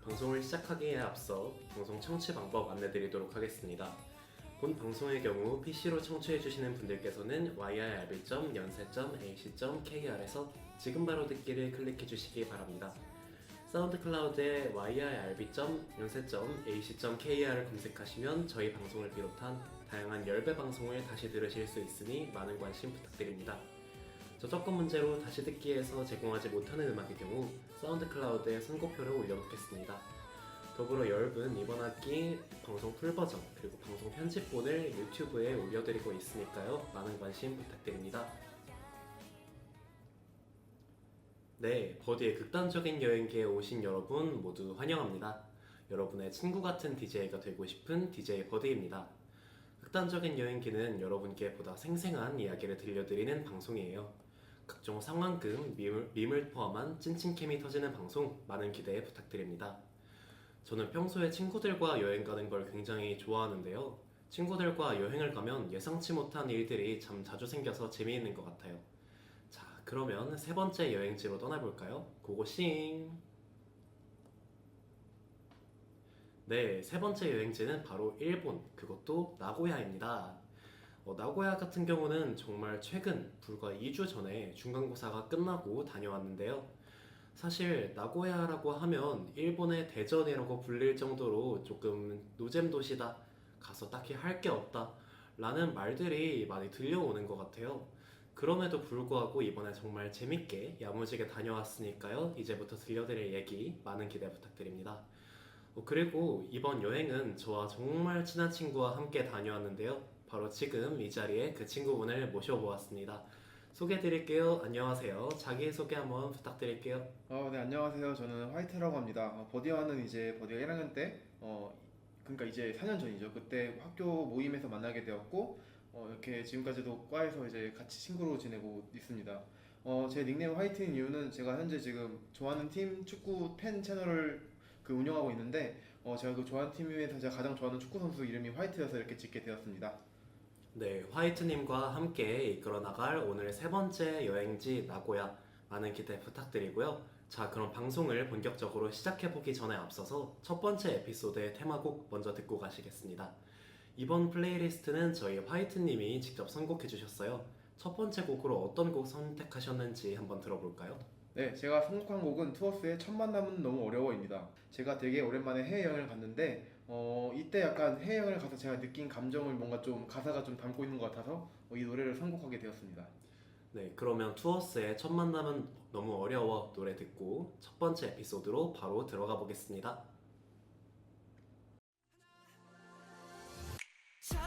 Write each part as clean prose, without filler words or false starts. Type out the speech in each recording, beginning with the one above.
방송을 시작하기에 앞서 방송 청취 방법 안내드리도록 하겠습니다. 본 방송의 경우 PC로 청취해주시는 분들께서는 yirb.연세.ac.kr에서 지금 바로 듣기를 클릭해주시기 바랍니다. 사운드 클라우드에 yirb.연세.ac.kr을 검색하시면 저희 방송을 비롯한 다양한 열배 방송을 다시 들으실 수 있으니 많은 관심 부탁드립니다. 저작권 문제로 다시 듣기에서 제공하지 못하는 음악의 경우 사운드 클라우드에 선고표를 올려놓겠습니다. 더불어 열분 이번 학기 방송 풀버전 그리고 방송 편집본을 유튜브에 올려드리고 있으니까요. 많은 관심 부탁드립니다. 네, 버디의 극단적인 여행기에 오신 여러분 모두 환영합니다. 여러분의 친구 같은 DJ가 되고 싶은 DJ 버디입니다. 극단적인 여행기는 여러분께 보다 생생한 이야기를 들려드리는 방송이에요. 각종 상황극, 밈을 포함한 찐친 케미 터지는 방송 많은 기대 부탁드립니다. 저는 평소에 친구들과 여행 가는 걸 굉장히 좋아하는데요. 친구들과 여행을 가면 예상치 못한 일들이 참 자주 생겨서 재미있는 것 같아요. 자, 그러면 세 번째 여행지로 떠나볼까요? 고고싱! 네, 세 번째 여행지는 바로 일본, 그것도 나고야입니다. 나고야 같은 경우는 정말 최근 불과 2주 전에 중간고사가 끝나고 다녀왔는데요. 사실 나고야라고 하면 일본의 대전이라고 불릴 정도로 조금 노잼 도시다, 가서 딱히 할 게 없다 라는 말들이 많이 들려오는 것 같아요. 그럼에도 불구하고 이번에 정말 재밌게 야무지게 다녀왔으니까요. 이제부터 들려드릴 얘기 많은 기대 부탁드립니다. 그리고 이번 여행은 저와 정말 친한 친구와 함께 다녀왔는데요. 바로 지금 이 자리에 그 친구분을 모셔보았습니다. 소개해드릴게요. 안녕하세요. 자기소개 한번 부탁드릴게요. 네, 안녕하세요. 저는 화이트라고 합니다. 버디와는 이제 버디가 1학년 때, 그러니까 이제 4년 전이죠. 그때 학교 모임에서 만나게 되었고, 이렇게 지금까지도 과에서 이제 같이 친구로 지내고 있습니다. 제 닉네임 화이트인 이유는 제가 현재 지금 좋아하는 팀 축구 팬 채널을 운영하고 있는데, 제가 그 좋아하는 팀 중에서 제가 가장 좋아하는 축구 선수 이름이 화이트여서 이렇게 짓게 되었습니다. 네, 화이트님과 함께 이끌어 나갈 오늘 세 번째 여행지 나고야 많은 기대 부탁드리고요. 자, 그럼 방송을 본격적으로 시작해보기 전에 앞서서 첫 번째 에피소드의 테마곡 먼저 듣고 가시겠습니다. 이번 플레이리스트는 저희 화이트님이 직접 선곡해주셨어요. 첫 번째 곡으로 어떤 곡 선택하셨는지 한번 들어볼까요? 네, 제가 선곡한 곡은 투어스의 첫 만남은 너무 어려워입니다. 제가 되게 오랜만에 해외여행을 갔는데 이때 약간 해외여행을 가서 제가 느낀 감정을 뭔가 좀 가사가 좀 담고 있는 것 같아서 이 노래를 선곡하게 되었습니다. 네, 그러면 투어스의 첫 만남은 너무 어려워 노래 듣고 첫 번째 에피소드로 바로 들어가 보겠습니다. 첫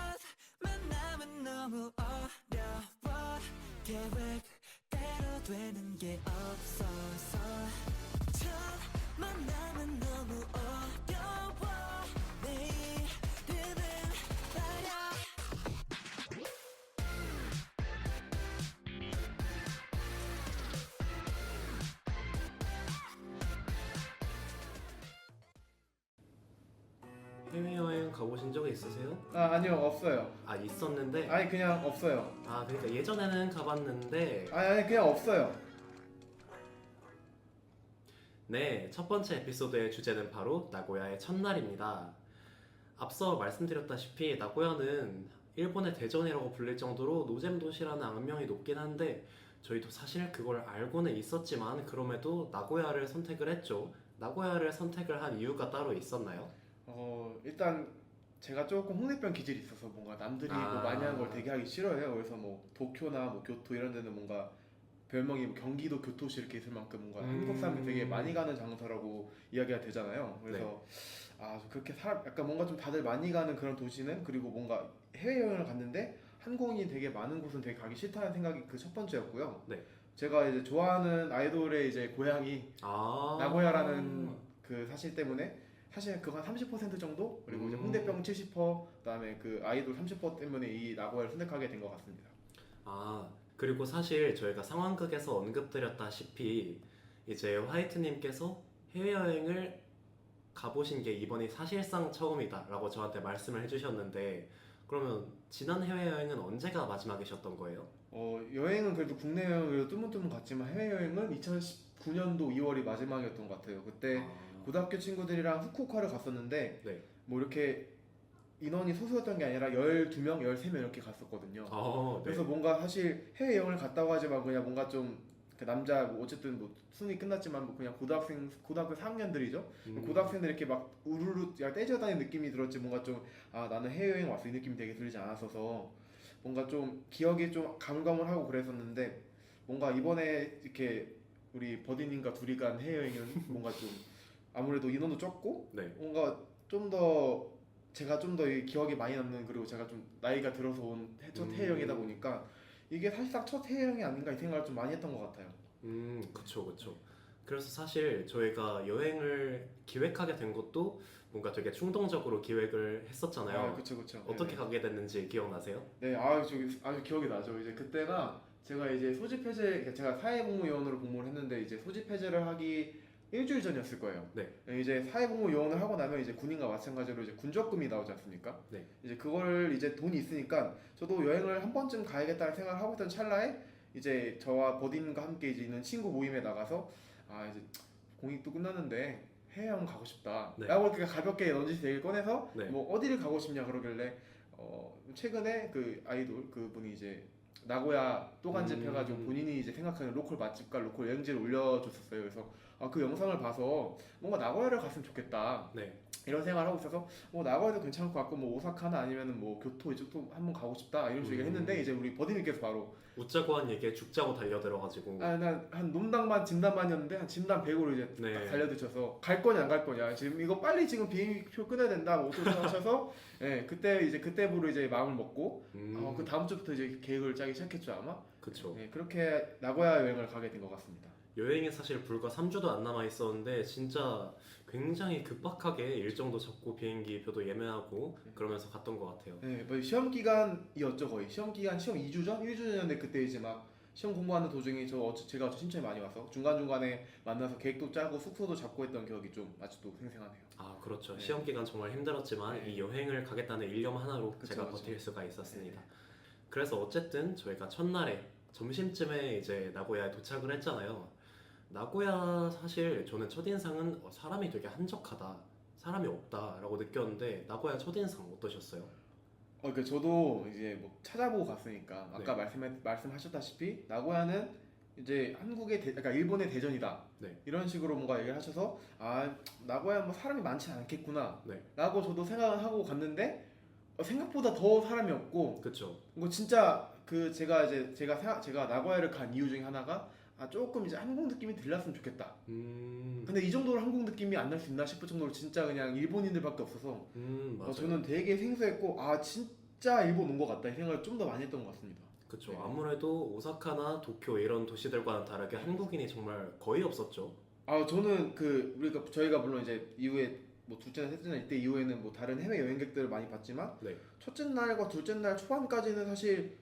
만남은 너무 어려워 계획대로 되는 게 없어서 첫 만남은 너무 어려워 내 이름은 말야 해외여행 가보신 적 있으세요? 아니요, 없어요. 있었는데 아니, 그냥 없어요. 그러니까 예전에는 가봤는데 아니, 그냥 없어요. 네, 첫 번째 에피소드의 주제는 바로 나고야의 첫날입니다. 앞서 말씀드렸다시피 나고야는 일본의 대전이라고 불릴 정도로 노잼 도시라는 악명이 높긴 한데 저희도 사실 그걸 알고는 있었지만 그럼에도 나고야를 선택을 했죠. 나고야를 선택을 한 이유가 따로 있었나요? 일단 제가 조금 홍대병 기질이 있어서 뭔가 남들이 뭐 많이 하는 걸 되게 하기 싫어해요. 그래서 뭐 도쿄나 뭐 교토 이런 데는 뭔가 별명이 뭐 경기도 교토시 이렇게 있을 만큼 뭔가 한국 사람이 되게 많이 가는 장소라고 이야기가 되잖아요. 그래서 그렇게 약간 뭔가 좀 다들 많이 가는 그런 도시는, 그리고 뭔가 해외여행을 갔는데 한국인이 되게 많은 곳은 되게 가기 싫다는 생각이 그 첫 번째였고요. 네. 제가 이제 좋아하는 아이돌의 이제 고향이 아. 나고야라는 그 사실 때문에 사실 그거 한 30% 정도, 그리고 이제 홍대병 70%, 그다음에 그 아이돌 30% 때문에 이 나고야를 선택하게 된 것 같습니다. 아, 그리고 사실 저희가 상황극에서 언급드렸다시피 이제 화이트님께서 해외여행을 가보신 게 이번이 사실상 처음이다라고 저한테 말씀을 해주셨는데, 그러면 지난 해외여행은 언제가 마지막이셨던 거예요? 여행은 그래도 국내 여행은 그래도 뜨문뜨문 갔지만 해외여행은 2019년도 2월이 마지막이었던 것 같아요. 그때 아, 고등학교 친구들이랑 후쿠오카를 갔었는데 네. 뭐 이렇게 인원이 소수였던 게 아니라 12명, 13명 이렇게 갔었거든요. 네. 그래서 뭔가 사실 해외여행을 갔다고 하지만 그냥 뭔가 좀 그 남자 뭐 어쨌든 뭐 수능이 끝났지만 뭐 그냥 고등학교 4학년들이죠. 고등학생들 이렇게 막 우르르 떼져 다니는 느낌이 들었지, 뭔가 좀 나는 해외여행 왔어 이 느낌이 되게 들지 않았어서 뭔가 좀 기억이 좀 가물가물하고 그랬었는데, 뭔가 이번에 이렇게 우리 버디님과 둘이 간 해외여행은 뭔가 좀 아무래도 인원도 적고 네. 뭔가 좀 더 제가 좀 더 기억이 많이 남는, 그리고 제가 좀 나이가 들어서 온 첫 해외여행이다 보니까 이게 사실상 첫 해외여행이 아닌가 이 생각을 좀 많이 했던 것 같아요. 그쵸, 그쵸. 그래서 사실 저희가 여행을 기획하게 된 것도 뭔가 되게 충동적으로 기획을 했었잖아요. 그쵸. 어떻게 가게 됐는지 기억나세요? 네, 저기 아주 기억이 나죠. 이제 그때가 제가 이제 소집 해제, 제가 사회복무요원으로 복무를 했는데 이제 소집 해제를 하기 일주일 전이었을 거예요. 네. 이제 사회복무요원을 하고 나면 이제 군인과 마찬가지로 이제 군적금이 나오지 않습니까? 네. 이제 그걸 이제 돈이 있으니까 저도 여행을 한 번쯤 가야겠다는 생각을 하고 있던 찰나에 이제 저와 버딘과 함께 이제 있는 친구 모임에 나가서 이제 공익도 끝났는데 해외여행 가고 싶다. 네. 라고 이렇게 가볍게 넌지시 얘기를 꺼내서 네. 뭐 어디를 가고 싶냐 그러길래 최근에 그 아이돌 그분이 이제 나고야 또 간집해가지고 본인이 이제 생각하는 로컬 맛집과 로컬 여행지를 올려줬었어요. 그래서 그 영상을 봐서 뭔가 나고야를 갔으면 좋겠다. 네. 이런 생각을 하고 있어서 뭐 나고야도 괜찮을 것 같고 뭐 오사카나 아니면은 뭐 교토 이쪽도 한번 가고 싶다 이런 식으로 했는데 이제 우리 버디님께서 바로 웃자고 한 얘기에 죽자고 달려들어가지고 난한 놈당만 진단만이었는데 한 진단 100으로 이제 네. 딱 달려드셔서 갈 거냐 안 갈 거냐, 지금 이거 빨리 지금 비행기표 끊어야 된다 뭐 어쩌고 하셔서 그때부로 이제 마음을 먹고 그 다음 주부터 이제 계획을 짜기 시작했죠 아마. 그쵸. 그렇게 나고야 여행을 가게 된 것 같습니다. 여행이 사실 불과 3주도 안 남아 있었는데 진짜 굉장히 급박하게 일정도 잡고 비행기 표도 예매하고 그러면서 갔던 것 같아요. 네, 뭐 시험 기간이었죠 거의. 시험 2주 전, 1주 전인데 그때 이제 막 시험 공부하는 도중에 제가 신청이 많이 와서 중간중간에 만나서 계획도 짜고 숙소도 잡고 했던 기억이 좀 아직도 생생하네요. 그렇죠. 네. 시험 기간 정말 힘들었지만 네. 이 여행을 가겠다는 일념 하나로 그쵸, 제가 그쵸. 버틸 수가 있었습니다. 네. 그래서 어쨌든 저희가 첫날에 점심쯤에 이제 나고야에 도착을 했잖아요. 나고야 사실 저는 첫인상은 사람이 되게 한적하다, 사람이 없다라고 느꼈는데 나고야 첫인상 어떠셨어요? 그러니까 저도 이제 뭐 찾아보고 갔으니까 아까 말씀하셨다시피 나고야는 이제 그러니까 일본의 대전이다. 네. 이런 식으로 뭔가 얘기를 하셔서 나고야 뭐 사람이 많지 않겠구나. 네. 라고 저도 생각을 하고 갔는데 생각보다 더 사람이 없고 그쵸. 뭐 진짜 제가 나고야를 간 이유 중에 하나가 조금 이제 한국 느낌이 들렸으면 좋겠다. 근데 이 정도로 한국 느낌이 안 날 수 있나 싶을 정도로 진짜 그냥 일본인들밖에 없어서 맞아요. 저는 되게 생소했고 진짜 일본 온 것 같다 이 생각을 좀 더 많이 했던 것 같습니다. 그쵸. 네. 아무래도 오사카나 도쿄 이런 도시들과는 다르게 한국인이 정말 거의 없었죠. 저는 저희가 물론 이제 이후에 뭐 둘째 날, 셋째 날 이때 이후에는 뭐 다른 해외 여행객들을 많이 봤지만 네. 첫째 날과 둘째 날 초반까지는 사실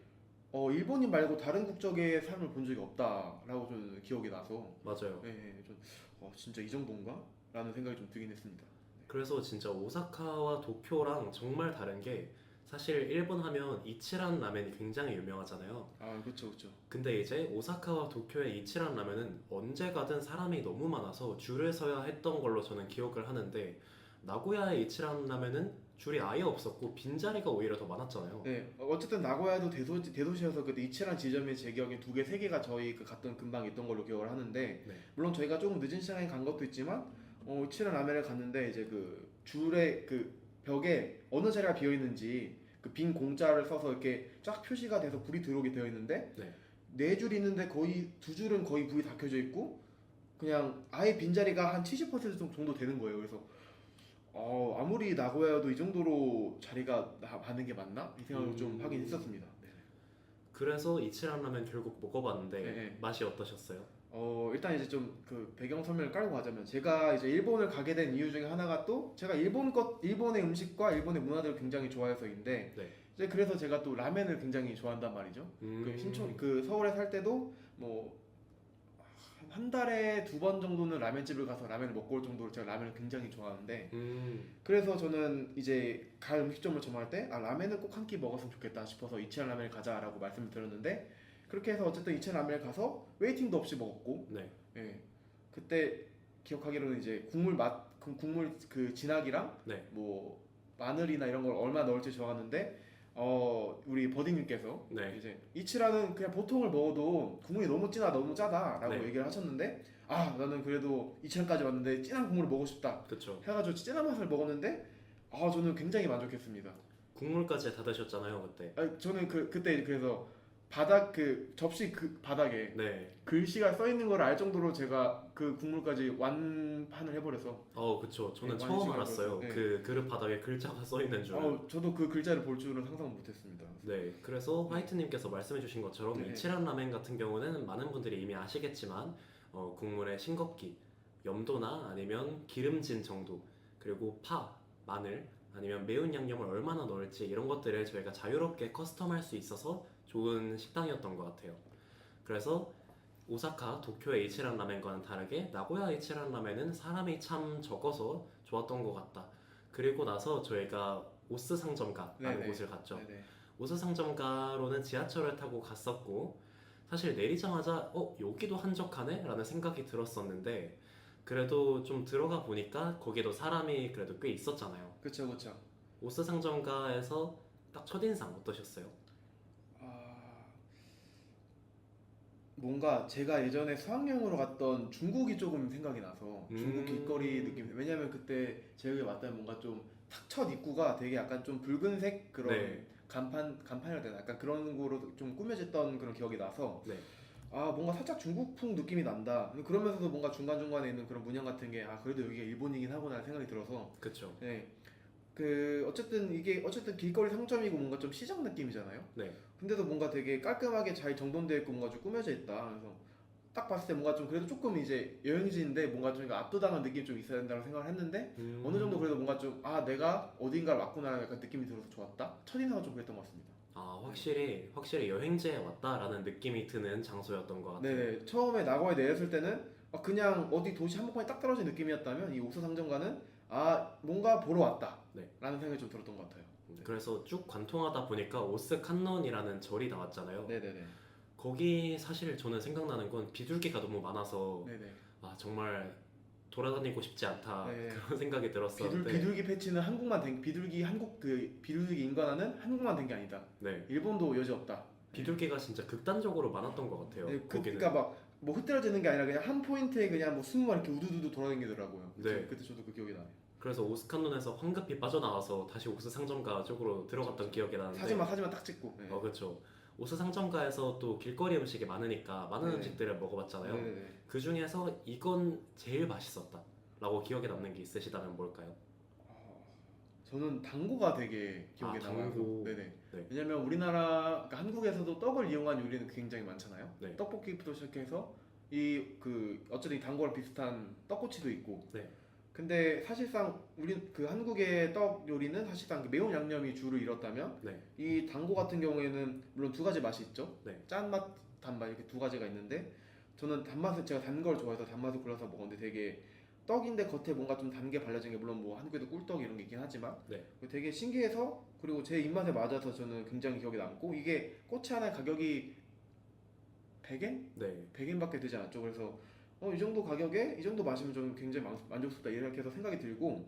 일본인 말고 다른 국적의 사람을 본 적이 없다라고 저는 기억이 나서 맞아요. 진짜 이 정도인가? 라는 생각이 좀 들긴 했습니다. 그래서 진짜 오사카와 도쿄랑 정말 다른 게 사실 일본 하면 이치란 라멘이 굉장히 유명하잖아요. 그렇죠. 근데 이제 오사카와 도쿄의 이치란 라면은 언제 가든 사람이 너무 많아서 줄을 서야 했던 걸로 저는 기억을 하는데 나고야의 이치란 라면은 줄이 아예 없었고 빈자리가 오히려 더 많았잖아요. 네, 어쨌든 나고야도 대도시여서 그때 이치란 지점이 제 기억에 2개, 3개가 저희 갔던 근방에 있던 걸로 기억을 하는데 네. 물론 저희가 조금 늦은 시간에 간 것도 있지만 이치란 라면을 갔는데 이제 그 줄에 그 벽에 어느 자리가 비어 있는지 그 빈 공짜를 써서 이렇게 쫙 표시가 돼서 불이 들어오게 되어 있는데 네. 네 줄 있는데 거의 두 줄은 거의 불이 다 켜져 있고 그냥 아예 빈자리가 한 70% 정도 되는 거예요. 그래서 아무리 나고야도 이 정도로 자리가 받는 게 맞나? 이 생각을 좀 하긴 했었습니다. 네. 그래서 이치란 라면 결국 먹어봤는데 네. 맛이 어떠셨어요? 일단 이제 좀 그 배경 설명을 깔고 가자면 제가 이제 일본을 가게 된 이유 중에 하나가 또 제가 일본의 음식과 일본의 문화들을 굉장히 좋아해서인데 네. 이제 그래서 제가 또 라멘을 굉장히 좋아한단 말이죠. 그 서울에 살 때도 뭐 한 달에 2번 정도는 라멘집을 가서 라멘을 먹고 올 정도로 제가 라멘을 굉장히 좋아하는데 그래서 저는 이제 갈 음식점을 정할 때 라멘을 꼭 한 끼 먹었으면 좋겠다 싶어서 이치란 라멘을 가자라고 말씀을 드렸는데 그렇게 해서 어쨌든 이치란 라멘을 가서 웨이팅도 없이 먹었고 네. 예. 그때 기억하기로는 이제 국물 그 진하기랑 네. 뭐 마늘이나 이런 걸 얼마 넣을지 좋아하는데 우리 버디님께서 네. 이제 이치라는 그냥 보통을 먹어도 국물이 너무 진하다 너무 짜다라고 네. 얘기를 하셨는데 나는 그래도 이치란까지 왔는데 진한 국물을 먹고 싶다 그쵸. 해가지고 진한 맛을 먹었는데 저는 굉장히 만족했습니다. 국물까지 다 드셨잖아요 그때. 저는 그때 그래서 바닥 그 접시 그 바닥에 네. 글씨가 써 있는 걸 알 정도로 제가 그 국물까지 완판을 해버려서 그쵸. 저는 네, 처음 완식을 알았어요. 해버려서, 그 그릇 바닥에 글자가 써 있는 줄. 저도 그 글자를 볼 줄은 상상 못했습니다. 네, 그래서 화이트님께서 말씀해주신 것처럼 네. 이치란 라멘 같은 경우는 많은 분들이 이미 아시겠지만 국물의 싱겁기, 염도나 아니면 기름진 정도, 그리고 파, 마늘, 아니면 매운 양념을 얼마나 넣을지 이런 것들을 저희가 자유롭게 커스텀할 수 있어서 좋은 식당이었던 것 같아요. 그래서 오사카, 도쿄의 이치란 라멘과는 다르게 나고야 이치란 라멘은 사람이 참 적어서 좋았던 것 같다. 그리고 나서 저희가 오스 상점가라는 네네. 곳을 갔죠. 네네. 오스 상점가로는 지하철을 타고 갔었고 사실 내리자마자 여기도 한적하네? 라는 생각이 들었었는데 그래도 좀 들어가 보니까 거기도 사람이 그래도 꽤 있었잖아요. 그쵸 그쵸. 오스 상점가에서 딱 첫인상 어떠셨어요? 뭔가 제가 예전에 수학여행으로 갔던 중국이 조금 생각이 나서 중국 길거리 느낌. 왜냐면 그때 제 기억에 맞다면 뭔가 좀 탁 첫 입구가 되게 약간 좀 붉은색 그런 네. 간판이라 되나 약간 그런 거로 좀 꾸며졌던 그런 기억이 나서 네. 뭔가 살짝 중국풍 느낌이 난다. 그러면서도 뭔가 중간중간에 있는 그런 문양 같은 게 그래도 여기가 일본이긴 하구나 생각이 들어서 그쵸. 네. 어쨌든 길거리 상점이고 뭔가 좀 시장 느낌이잖아요. 네. 근데도 뭔가 되게 깔끔하게 잘 정돈되어 있고 뭔가 좀 꾸며져 있다. 그래서 딱 봤을 때 뭔가 좀 그래도 조금 이제 여행지인데 뭔가 좀 압도당한 느낌이 좀 있어야 된다고 생각을 했는데 어느 정도 그래도 뭔가 좀 내가 어딘가를 왔구나 약간 느낌이 들어서 좋았다. 첫인상은 좀 그랬던 것 같습니다. 확실히 여행지에 왔다라는 느낌이 드는 장소였던 것 같아요. 네네. 처음에 나고야에 내렸을 때는 그냥 어디 도시 한복판에 딱 떨어진 느낌이었다면 이 오스 상점가는 뭔가 보러 왔다 네. 라는 생각이 좀 들었던 것 같아요. 그래서 쭉 관통하다 보니까 오스 칸론이라는 절이 나왔잖아요. 네네네. 거기 사실 저는 생각나는 건 비둘기가 너무 많아서 네네. 정말 돌아다니고 싶지 않다 네. 그런 생각이 들었었는데 비둘기 패치는 비둘기 인간화는 한국만 된 게 아니다. 네. 일본도 여지 없다. 비둘기가 진짜 극단적으로 많았던 것 같아요. 네, 거기는. 그러니까 막 뭐 흐트러지는 게 아니라 그냥 한 포인트에 그냥 뭐 20마리 이렇게 우두두두 돌아다니더라고요. 네. 그때 저도 그 기억이 나요. 그래서 오스칸론에서 황급히 빠져나와서 다시 오스 상점가 쪽으로 들어갔던 기억이 나는데 사진만 딱 찍고. 네. 그렇죠. 오스 상점가에서 또 길거리 음식이 많으니까 많은 네. 음식들을 먹어봤잖아요. 네네네. 그 중에서 이건 제일 맛있었다 라고 기억에 남는 게 있으시다면 뭘까요? 저는 당고가 되게 기억에 남아요. 당고. 네네. 네. 왜냐면 그러니까 한국에서도 떡을 이용한 요리는 굉장히 많잖아요. 네. 떡볶이부터 시작해서 어쨌든 이 당고랑 비슷한 떡꼬치도 있고. 네. 근데 사실상 한국의 떡 요리는 사실상 매운 양념이 주를 이뤘다면 네. 이 당고 같은 경우에는 물론 두 가지 맛이 있죠. 네. 짠맛, 단맛 이렇게 두 가지가 있는데 저는 제가 단 걸 좋아해서 단맛을 골라서 먹었는데 되게 떡인데 겉에 뭔가 좀 단 게 발라진 게 물론 뭐 한국에도 꿀떡 이런 게 있긴 하지만 네. 되게 신기해서 그리고 제 입맛에 맞아서 저는 굉장히 기억에 남고 이게 꼬치 하나의 가격이 100엔? 네. 100엔밖에 되지 않았죠. 그래서 이 정도 가격에 이 정도 마시면 저는 굉장히 만족스럽다 이렇게 해서 생각이 들고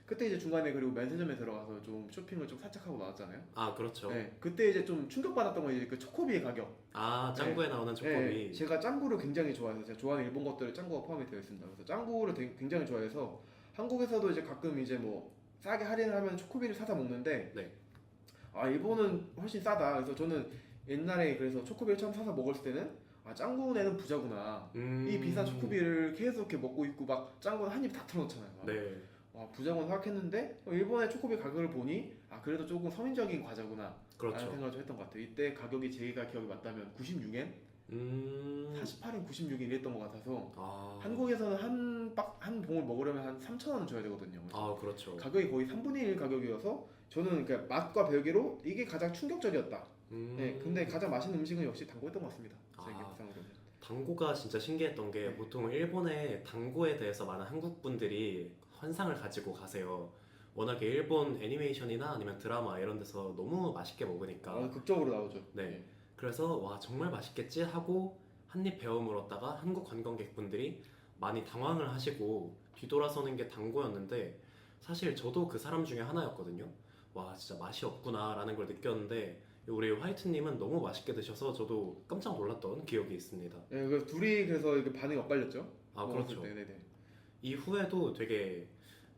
그때 이제 중간에 그리고 면세점에 들어가서 좀 쇼핑을 좀 살짝 하고 나왔잖아요. 그렇죠. 네, 그때 이제 좀 충격받았던 건 이제 그 초코비의 가격. 짱구에 나오는 초코비. 네, 제가 짱구를 굉장히 좋아해서 제가 좋아하는 일본 것들에 짱구가 포함이 되어 있습니다. 그래서 짱구를 굉장히 좋아해서 한국에서도 이제 가끔 이제 뭐 싸게 할인을 하면 초코비를 사다 먹는데 네. 일본은 훨씬 싸다. 그래서 저는 옛날에 그래서 초코비를 처음 사서 먹었을 때는 아 짱구네는 부자구나. 이 비싼 초코비를 계속 이렇게 먹고 있고 막 짱구는 한 입 다 털어놓잖아요. 막. 네, 와 부자군 생각했는데 일본의 초코비 가격을 보니 아 그래도 조금 서민적인 과자구나 라는 그렇죠. 생각을 좀 했던 것 같아요. 이때 가격이 제가 기억이 맞다면 96엔? 48엔 96엔 이랬던 것 같아서 아, 한국에서는 한 봉을 먹으려면 한 3,000원은 줘야 되거든요. 그래서 아, 그렇죠. 가격이 거의 3분의 1 가격이어서 저는 그러니까 맛과 별개로 이게 가장 충격적이었다. 네, 근데 가장 맛있는 음식은 역시 당구였던 것 같습니다. 제 아. 기억상으로는. 당고가 진짜 신기했던 게 네. 보통 일본의 당고에 대해서 많은 한국 분들이 환상을 가지고 가세요. 워낙에 일본 애니메이션이나 아니면 드라마 이런 데서 너무 맛있게 먹으니까. 극적으로 나오죠. 네. 그래서 와 정말 맛있겠지 하고 한 입 베어 물었다가 한국 관광객분들이 많이 당황을 하시고 뒤돌아서는 게 당고였는데 사실 저도 그 사람 중에 하나였거든요. 와 진짜 맛이 없구나라는 걸 느꼈는데 우리 화이트님은 너무 맛있게 드셔서 저도 깜짝 놀랐던 기억이 있습니다. 네, 그 둘이 그래서 이렇게 반응이 엇갈렸죠. 아 먹었을 그렇죠. 때, 네네. 이후에도 되게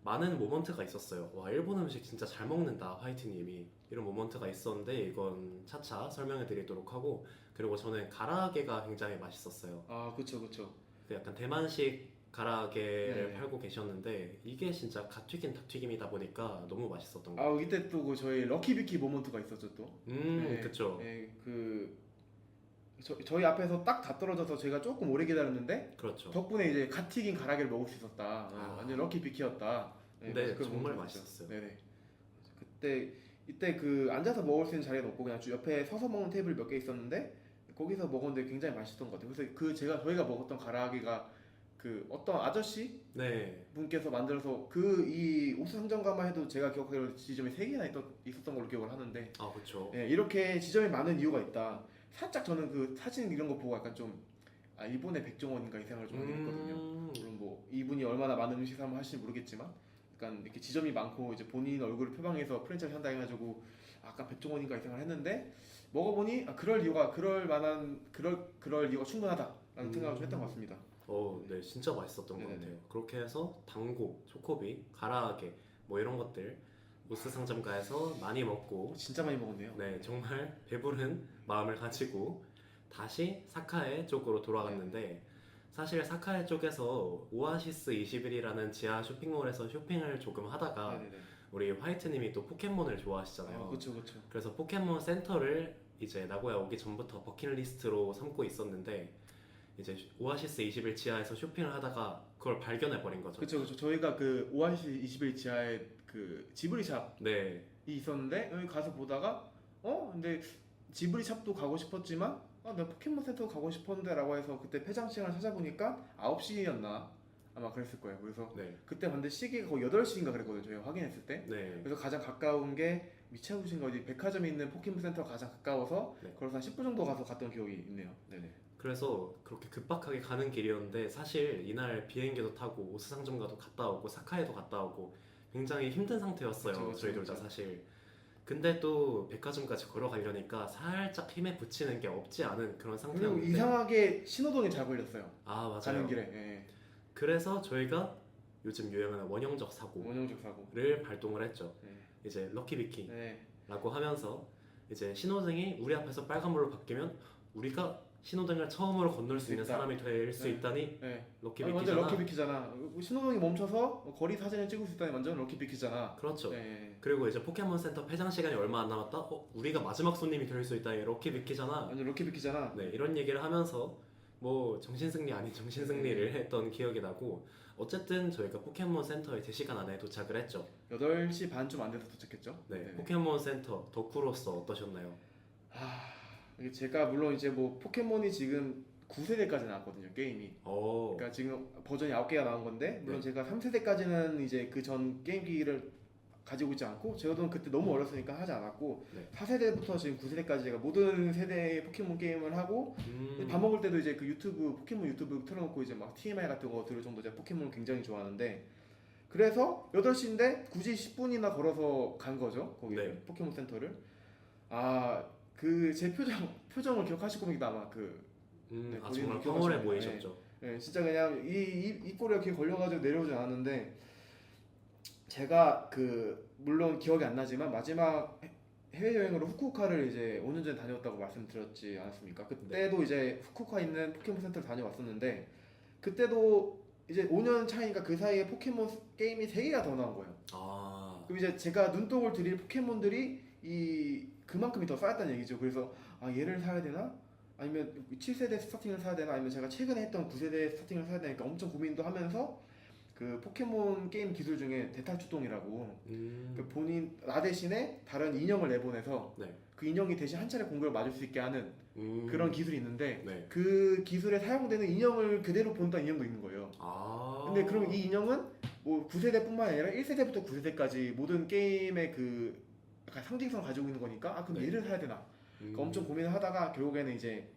많은 모먼트가 있었어요. 와 일본 음식 진짜 잘 먹는다 화이트님이 이런 모먼트가 있었는데 이건 차차 설명해 드리도록 하고 그리고 저는 가라아게가 굉장히 맛있었어요. 아 그쵸. 그 약간 대만식 가라아게를 네. 팔고 계셨는데 이게 진짜 갓 튀긴 닭튀김이다 보니까 너무 맛있었던 거. 아 이때 또 그 저희 럭키비키 모먼트가 있었죠 또. 네, 그쵸. 네, 저희 앞에서 딱 다 떨어져서 제가 조금 오래 기다렸는데 그렇죠. 덕분에 이제 갓 튀긴 가라게를 먹을 수 있었다. 아. 완전 럭키비키였다. 네, 그런 정말 모먼트가 맛있었어요. 있었어요. 네네. 이때 그 앉아서 먹을 수 있는 자리는 없고 그냥 옆에 서서 먹는 테이블 몇 개 있었는데 거기서 먹었는데 굉장히 맛있던 것 같아요. 그래서 저희가 먹었던 가라아게가 그 어떤 아저씨 네, 분께서 만들어서 그 이 옥수 상점가만 해도 제가 기억하기로 지점이 3개나 있었던 걸로 기억을 하는데 아 그쵸. 예, 이렇게 지점이 많은 이유가 있다. 살짝 저는 그 사진 이런 거 보고 약간 좀 아, 일본의 백종원인가 이 생각을 좀 하긴 했거든요. 물론 뭐 이분이 얼마나 많은 음식 사람을 하실지 모르겠지만 약간 이렇게 지점이 많고 이제 본인 얼굴을 표방해서 프랜차이즈 한다 해가지고 아까 백종원인가 이 생각을 했는데 먹어보니 아, 그럴 이유가 충분하다라는 생각을 좀 했던 것 같습니다. 네, 진짜 맛있었던 것 네네네. 같아요. 그렇게 해서 당고, 초코비, 가라아게 뭐 이런 것들 우스 상점가에서 많이 먹고 진짜 많이 먹었네요. 네, 정말 배부른 마음을 가지고 다시 사카에 쪽으로 돌아갔는데 사실 사카에 쪽에서 오아시스 21이라는 지하 쇼핑몰에서 쇼핑을 조금 하다가 네네네. 우리 화이트님이 또 포켓몬을 좋아하시잖아요. 그렇죠. 그래서 포켓몬 센터를 이제 나고야 오기 전부터 버킷리스트로 삼고 있었는데 이제 오아시스 21 지하에서 쇼핑을 하다가 그걸 발견해 버린 거죠. 그렇죠. 저희가 그 오아시스 21 지하에 그 지브리 샵이 네, 있었는데 여기 가서 보다가 근데 지브리 샵도 가고 싶었지만 내가 포켓몬 센터 가고 싶었는데라고 해서 그때 폐장 시간을 찾아보니까 9시였나 아마 그랬을 거예요. 그래서 네, 그때 봤는데 시기가 거의 8시인가 그랬거든요. 저희가 확인했을 때. 네, 그래서 가장 가까운 게 미차구신가 어디 백화점이 있는 포켓몬 센터가 가장 가까워서 네. 걸어서 한 10분 정도 가서 갔던 기억이 있네요. 네네. 그래서 그렇게 급박하게 가는 길이었는데 사실 이날 비행기도 타고 오스 상점가도 갔다 오고 사카에도 갔다 오고 굉장히 힘든 상태였어요. 그쵸, 저희 둘 다 그쵸. 사실. 근데 또 백화점까지 걸어가려니까 살짝 힘에 부치는 게 없지 않은 그런 그리고 상태였는데 이상하게 신호등이 잘 걸렸어요. 아 가는 맞아요. 길에. 예. 그래서 저희가 요즘 유행하는 원형적 사고를 원형적 사고. 발동을 했죠. 네. 이제 럭키비키라고 네. 하면서 이제 신호등이 우리 앞에서 빨간불로 바뀌면 우리가 신호등을 처음으로 건널 수 있는 있다. 사람이 될 수 네. 있다니 네. 완전 럭키비키잖아. 럭키비키잖아. 신호등이 멈춰서 거리 사진을 찍을 수 있다니 완전 럭키비키잖아. 그렇죠. 네. 그리고 이제 포켓몬 센터 폐장 시간이 얼마 안 남았다. 우리가 마지막 손님이 될 수 있다니 럭키비키잖아. 완전 럭키비키잖아. 네, 이런 얘기를 하면서 뭐 정신승리 아닌 정신승리를 했던 기억이 나고 어쨌든 저희가 포켓몬 센터에 제 시간 안에 도착을 했죠. 8시 반 좀 안 돼서 도착했죠. 네, 포켓몬 센터 덕후로서 어떠셨나요? 이게 제가 물론 이제 뭐 포켓몬이 지금 9세대까지 나왔거든요, 게임이. 오, 그러니까 지금 버전이 9개가 나온 건데 물론 네. 제가 3세대까지는 이제 그 전 게임기를 가지고 있지 않고 저도 그때 너무 어렸으니까 하지 않았고 네. 4세대부터 지금 9세대까지 제가 모든 세대의 포켓몬 게임을 하고 밥 먹을 때도 이제 그 유튜브 포켓몬 유튜브 틀어놓고 이제 막 TMI 같은 거 들을 정도 제가 포켓몬을 굉장히 좋아하는데 그래서 8시인데 굳이 10분이나 걸어서 간 거죠 거기 네. 포켓몬 센터를 그 제 표정을 기억하실 겁니다 아마 네, 아 본인도 정말 기억하시나요? 황홀해 보이셨죠. 진짜 그냥 이 꼴에 이렇게 걸려가지고 내려오지 않았는데 제가 물론 기억이 안 나지만 마지막 해외여행으로 후쿠오카를 이제 5년 전에 다녀왔다고 말씀드렸지 않았습니까? 네. 그때도 이제 후쿠오카 있는 포켓몬 센터를 다녀왔었는데 그때도 이제 5년 차이니까 그 사이에 포켓몬 게임이 3개가 더 나온 거예요. 아, 그럼 이제 제가 눈독을 들일 포켓몬들이 이 그만큼이 더 쌓였다는 얘기죠. 그래서 아 얘를 사야 되나? 아니면 7세대 스타팅을 사야 되나? 아니면 제가 최근에 했던 9세대 스타팅을 사야 되니까 엄청 고민도 하면서 그 포켓몬 게임 기술 중에 대탈출동이라고 그 본인 나 대신에 다른 인형을 내보내서 네. 그 인형이 대신 한 차례 공격을 맞을 수 있게 하는 그런 기술이 있는데 네. 그 기술에 사용되는 인형을 그대로 본다는 인형도 있는 거예요. 아. 근데 그럼 이 인형은 뭐 9세대뿐만 아니라 1세대부터 9세대까지 모든 게임의 그 약간 상징성을 가지고 있는 거니까 아 그럼 네. 얘를 사야 되나? 그러니까 엄청 고민을 하다가 결국에는 이제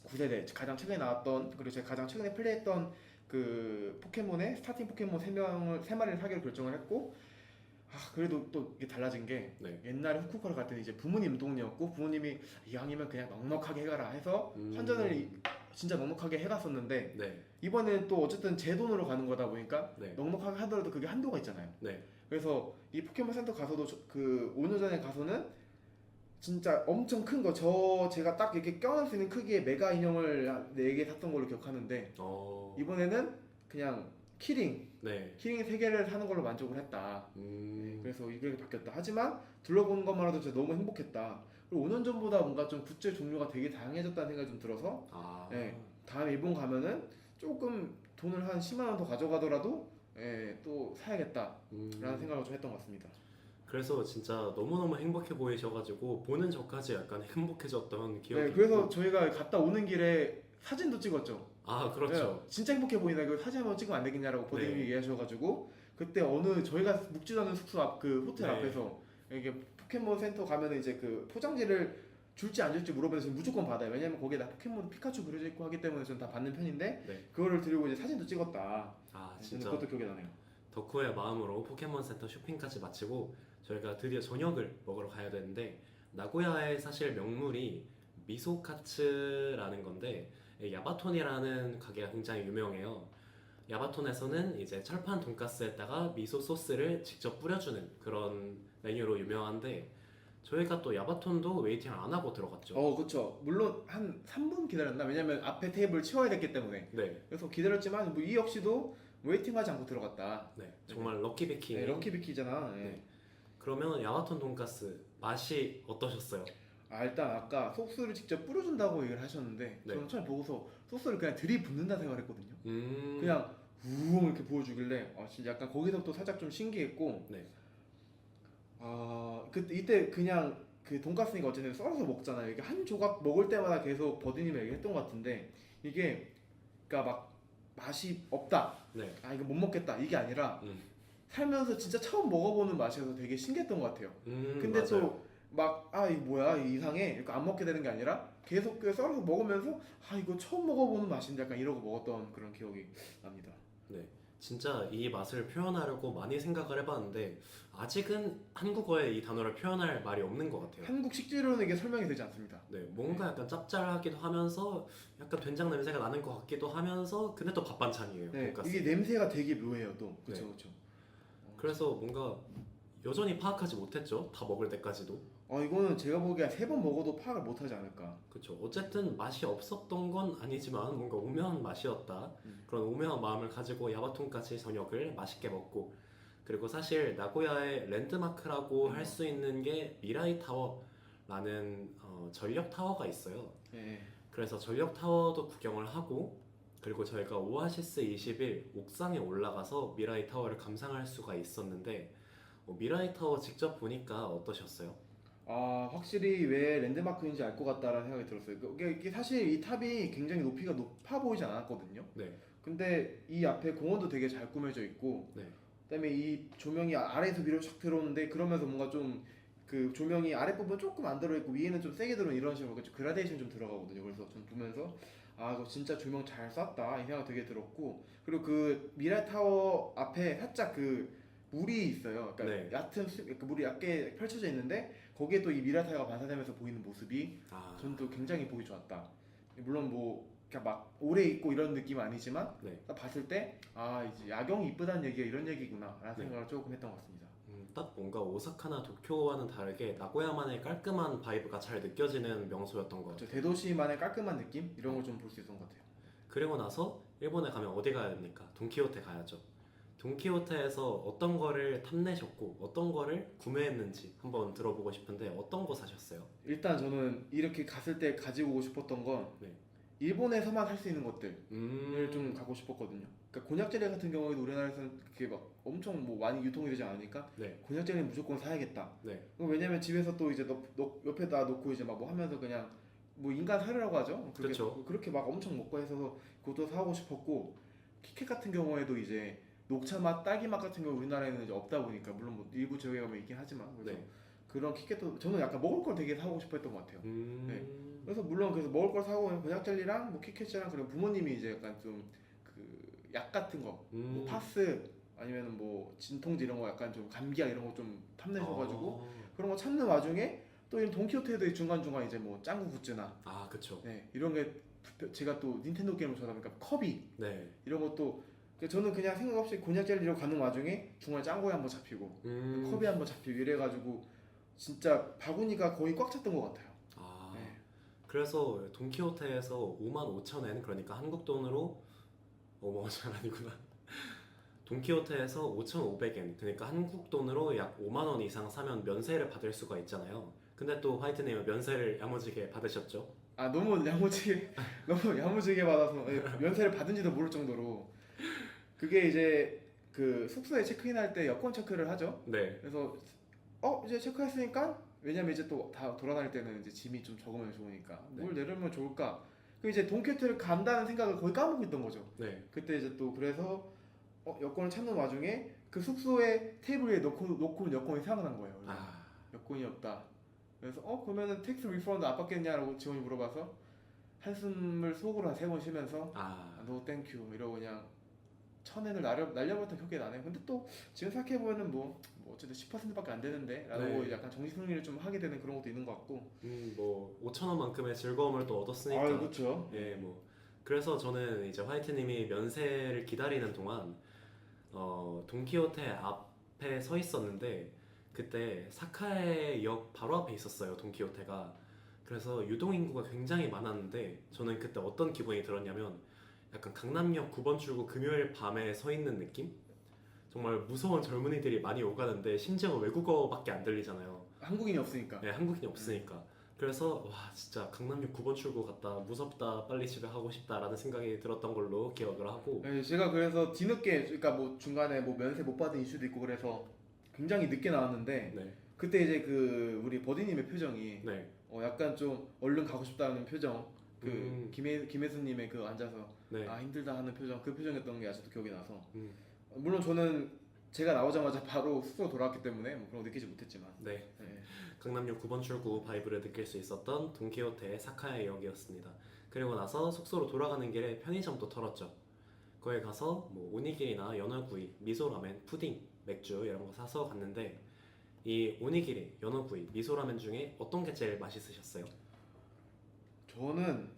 9세대 가장 최근에 나왔던 그리고 제가 가장 최근에 플레이했던 그 포켓몬의 스타팅 포켓몬 3마리를 사기로 결정을 했고 아 그래도 또 이게 달라진 게 네. 옛날에 후쿠오카를 갈 때는 이제 부모님 동네였고 부모님이 이왕이면 그냥 넉넉하게 해가라 해서 환전을 진짜 넉넉하게 해갔었는데 네. 이번에는 또 어쨌든 제 돈으로 가는 거다 보니까 네. 넉넉하게 하더라도 그게 한도가 있잖아요. 네. 그래서 이 포켓몬 센터 가서도 그 5년 전에 가서는 진짜 엄청 큰 거 제가 딱 이렇게 껴안을 수 있는 크기의 메가 인형을 4개 샀던 걸로 기억하는데 이번에는 그냥 키링 네. 3개를 사는 걸로 만족을 했다. 그래서 이게 바뀌었다. 하지만 둘러보는 것만으로도 진짜 너무 행복했다. 그리고 5년 전보다 뭔가 좀 굿즈 종류가 되게 다양해졌다는 생각이 좀 들어서 아. 네, 다음 일본 가면은 조금 돈을 한 10만 원 더 가져가더라도 또 사야겠다라는 생각을 좀 했던 것 같습니다. 그래서 진짜 너무너무 행복해 보이셔가지고 보는 저까지 약간 행복해졌던 기억이 네, 그래서 있고. 저희가 갔다 오는 길에 사진도 찍었죠. 아 그렇죠. 네, 진짜 행복해 보이나 이거 사진 한번 찍으면 안 되겠냐라고 보드님이 네. 얘기하셔가지고 그때 어느 저희가 묵지도 않은 숙소 앞 그 호텔 네. 앞에서 이게 포켓몬 센터 가면은 이제 그 포장지를 줄지 안 줄지 물어보면 저는 무조건 받아요. 왜냐면 거기에 다 포켓몬 피카츄 그려져 있고 하기 때문에 저는 다 받는 편인데 네. 그거를 들고 이제 사진도 찍었다. 아 저는 진짜 그것도 기억이 나네요. 덕후의 마음으로 포켓몬센터 쇼핑까지 마치고 저희가 드디어 저녁을 먹으러 가야 되는데 나고야의 사실 명물이 미소카츠라는 건데 야바톤이라는 가게가 굉장히 유명해요. 야바톤에서는 이제 철판 돈가스에다가 미소 소스를 직접 뿌려주는 그런 메뉴로 유명한데 저희가 또 야바톤도 웨이팅을 안 하고 들어갔죠. 그쵸. 물론 한 3분 기다렸나? 왜냐면 앞에 테이블 치워야 됐기 때문에. 네, 그래서 기다렸지만 뭐 이 역시도 웨이팅하지 않고 들어갔다. 네, 정말 럭키비키. 네, 럭키비키잖아. 네. 네. 그러면 야바톤 돈가스 맛이 어떠셨어요? 일단 아까 소스를 직접 뿌려준다고 얘기를 하셨는데 네. 저는 처음에 보고서 소스를 그냥 들이붓는다 생각했거든요. 음, 그냥 우웅 이렇게 부어주길래 진짜 약간 거기서부터 살짝 좀 신기했고 네, 이때 그냥 그 돈가스니까 어쨌든 썰어서 먹잖아요. 이게 한 조각 먹을 때마다 계속 버드님이 얘기했던 것 같은데 이게 그러니까 막 맛이 없다. 네, 이거 못 먹겠다. 이게 아니라 음. 살면서 진짜 처음 먹어보는 맛이어서 되게 신기했던 것 같아요. 근데 맞아요. 또 막 이거 뭐야 이거 이상해 이렇게 안 먹게 되는 게 아니라 계속 그 썰어서 먹으면서 이거 처음 먹어보는 맛인데 약간 이러고 먹었던 그런 기억이 납니다. 네, 진짜 이 맛을 표현하려고 많이 생각을 해봤는데 아직은 한국어에 이 단어를 표현할 말이 없는 것 같아요. 한국 식재료는 이게 설명이 되지 않습니다. 네, 뭔가 약간 짭짤하기도 하면서 약간 된장 냄새가 나는 것 같기도 하면서 근데 또 밥 반찬이에요. 네, 돈가스. 이게 냄새가 되게 묘해요 또. 그렇죠, 네. 그렇죠. 그래서 뭔가 여전히 파악하지 못했죠. 다 먹을 때까지도. 이거는 제가 보기에 3번 먹어도 파악을 못하지 않을까. 그렇죠. 어쨌든 맛이 없었던 건 아니지만 뭔가 오묘한 맛이었다. 그런 오묘한 마음을 가지고 야바톤까지 저녁을 맛있게 먹고 그리고 사실 나고야의 랜드마크라고 할 수 있는 게 미라이 타워라는 전력 타워가 있어요. 네. 그래서 전력 타워도 구경을 하고 그리고 저희가 오아시스 21 옥상에 올라가서 미라이 타워를 감상할 수가 있었는데 미라이 타워 직접 보니까 어떠셨어요? 확실히 왜 랜드마크인지 알 것 같다라는 생각이 들었어요. 이게 사실 이 탑이 굉장히 높이가 높아 보이지 않았거든요. 네. 근데 이 앞에 공원도 되게 잘 꾸며져 있고 네. 그다음에 이 조명이 아래에서 위로 쫙 들어오는데 그러면서 뭔가 좀 그 조명이 아랫부분 조금 안 들어있고 위에는 좀 세게 들어오는 이런 식으로 그라데이션 좀 들어가거든요. 그래서 좀 보면서 이거 진짜 조명 잘 쐈다 이 생각 되게 들었고 그리고 그 미라 타워 앞에 살짝 그 물이 있어요. 그러니까 네. 얕은 물이 얕게 펼쳐져 있는데 거기에 또 이 미라 타워가 반사되면서 보이는 모습이 저는 또 굉장히 보기 좋았다. 물론 뭐 그냥 막 오래 있고 이런 느낌은 아니지만 네. 딱 봤을 때 이제 야경이 이쁘다는 얘기가 이런 얘기구나 라는 네. 생각을 조금 했던 것 같습니다. 딱 뭔가 오사카나 도쿄와는 다르게 나고야만의 깔끔한 바이브가 잘 느껴지는 명소였던 것 같아요. 대도시만의 깔끔한 느낌 이런 걸 좀 볼 수 있었던 것 같아요. 그리고 나서 일본에 가면 어디 가야 됩니까? 돈키호테 가야죠. 돈키호테에서 어떤 거를 탐내셨고 어떤 거를 구매했는지 한번 들어보고 싶은데 어떤 거 사셨어요? 일단 저는 이렇게 갔을 때 가지고 오고 싶었던 건 네. 일본에서만 살 수 있는 것들을 음, 좀 가고 싶었거든요. 그러니까 곤약 젤리 같은 경우에도 우리나라에서는 그게 막 엄청 뭐 많이 유통이 되지 않으니까 네, 곤약 젤리 무조건 사야겠다. 네, 왜냐면 집에서 또 이제 옆에다 놓고 이제 막 뭐 하면서 그냥 뭐 인간 사료라고 하죠. 그렇죠. 그렇게 막 엄청 먹고 해서 그것도 사고 싶었고 키캣 같은 경우에도 이제 녹차 맛, 딸기 맛 같은 경우 우리나라에는 이제 없다 보니까 물론 뭐 일부 지역에 가면 있긴 하지만 그래서 네. 그런 키캣도 저는 약간 먹을 걸 되게 사고 싶었던 것 같아요. 네. 음, 그래서 물론 그래서 먹을 걸 사고 곤약 젤리랑 뭐 키캣이랑 그리고 부모님이 이제 약간 좀 그 약 같은 거, 뭐 파스 아니면은 뭐 진통제 이런 거 약간 좀 감기약 이런 거 좀 탐내셔가지고 그런 거 찾는 와중에 또 이 돈키호테도 중간 중간 이제 뭐 짱구 굿즈나 아, 그쵸. 네 이런 게 제가 또 닌텐도 게임을 좋아하니까 커비 네. 이런 것도 저는 그냥 생각 없이 곤약 젤리로 가는 와중에 중간에 짱구에 한번 잡히고 컵이 한번 잡히고 이래가지고 진짜 바구니가 거의 꽉 찼던 것 같아요. 아, 네. 그래서 돈키호테에서 55,000엔 그러니까 한국 돈으로 55,000원 아니구나. 돈키호테에서 5,500엔 그러니까 한국 돈으로 약 5만 원 이상 사면 면세를 받을 수가 있잖아요. 근데 또 화이트님은 면세를 야무지게 받으셨죠? 아 너무 야무지게 너무 야무지게 받아서 면세를 받은지도 모를 정도로 그게 이제 그 숙소에 체크인할 때 여권 체크를 하죠. 네. 그래서 이제 체크했으니까 왜냐면 이제 또 다 돌아다닐 때는 이제 짐이 좀 적으면 좋으니까 뭘 내려면 좋을까. 그 이제 돈키호테를 간다는 생각을 거의 까먹고 있던 거죠. 네. 그때 이제 또 그래서 여권을 찾는 와중에 그 숙소에 테이블 위에 놓고 여권이 생각난 거예요. 그래서 아, 여권이 없다. 그래서 그러면은 텍스 리펀드 안 받겠냐라고 직원이 물어봐서 한숨을 속으로 한 3번 쉬면서 노 땡큐 이러고 그냥 1,000엔을 날려버렸던 기억이 나네요. 근데 또 지금 생각해보면은 뭐 어쨌든 10%밖에 안 되는데 라고 네. 약간 정신승리를 좀 하게 되는 그런 것도 있는 것 같고. 뭐 5,000원만큼의 즐거움을 또 얻었으니까. 그렇죠. 예, 뭐 그래서 저는 이제 화이트님이 면세를 기다리는 동안 돈키호테 앞에 서 있었는데 그때 사카이역 바로 앞에 있었어요, 돈키호테가. 그래서 유동인구가 굉장히 많았는데 저는 그때 어떤 기분이 들었냐면 약간 강남역 9번 출구 금요일 밤에 서 있는 느낌? 정말 무서운 젊은이들이 많이 오가는데 심지어 외국어밖에 안 들리잖아요. 한국인이 없으니까. 네, 한국인이 없으니까. 그래서 와 진짜 강남역 9번 출구 갔다 무섭다 빨리 집에 가고 싶다라는 생각이 들었던 걸로 기억을 하고. 네, 제가 그래서 뒤늦게 그러니까 뭐 중간에 뭐 면세 못 받은 이슈도 있고 그래서 굉장히 늦게 나왔는데 네, 그때 이제 그 우리 버디님의 표정이 네, 약간 좀 얼른 가고 싶다는 표정 그 음. 김혜수님의 그 앉아서 네, 힘들다 하는 표정 그 표정이었던 게 아직도 기억이 나서 음. 물론 저는 제가 나오자마자 바로 숙소로 돌아왔기 때문에 뭐 그런 거 느끼지 못했지만 네. 네. 강남역 9번 출구 바이브를 느낄 수 있었던 돈키호테의 사카이역이었습니다. 그리고 나서 숙소로 돌아가는 길에 편의점도 털었죠. 거기 가서 뭐 오니기리나 연어구이, 미소라멘, 푸딩, 맥주 이런 거 사서 갔는데 이 오니기리, 연어구이, 미소라멘 중에 어떤 게 제일 맛있으셨어요? 저는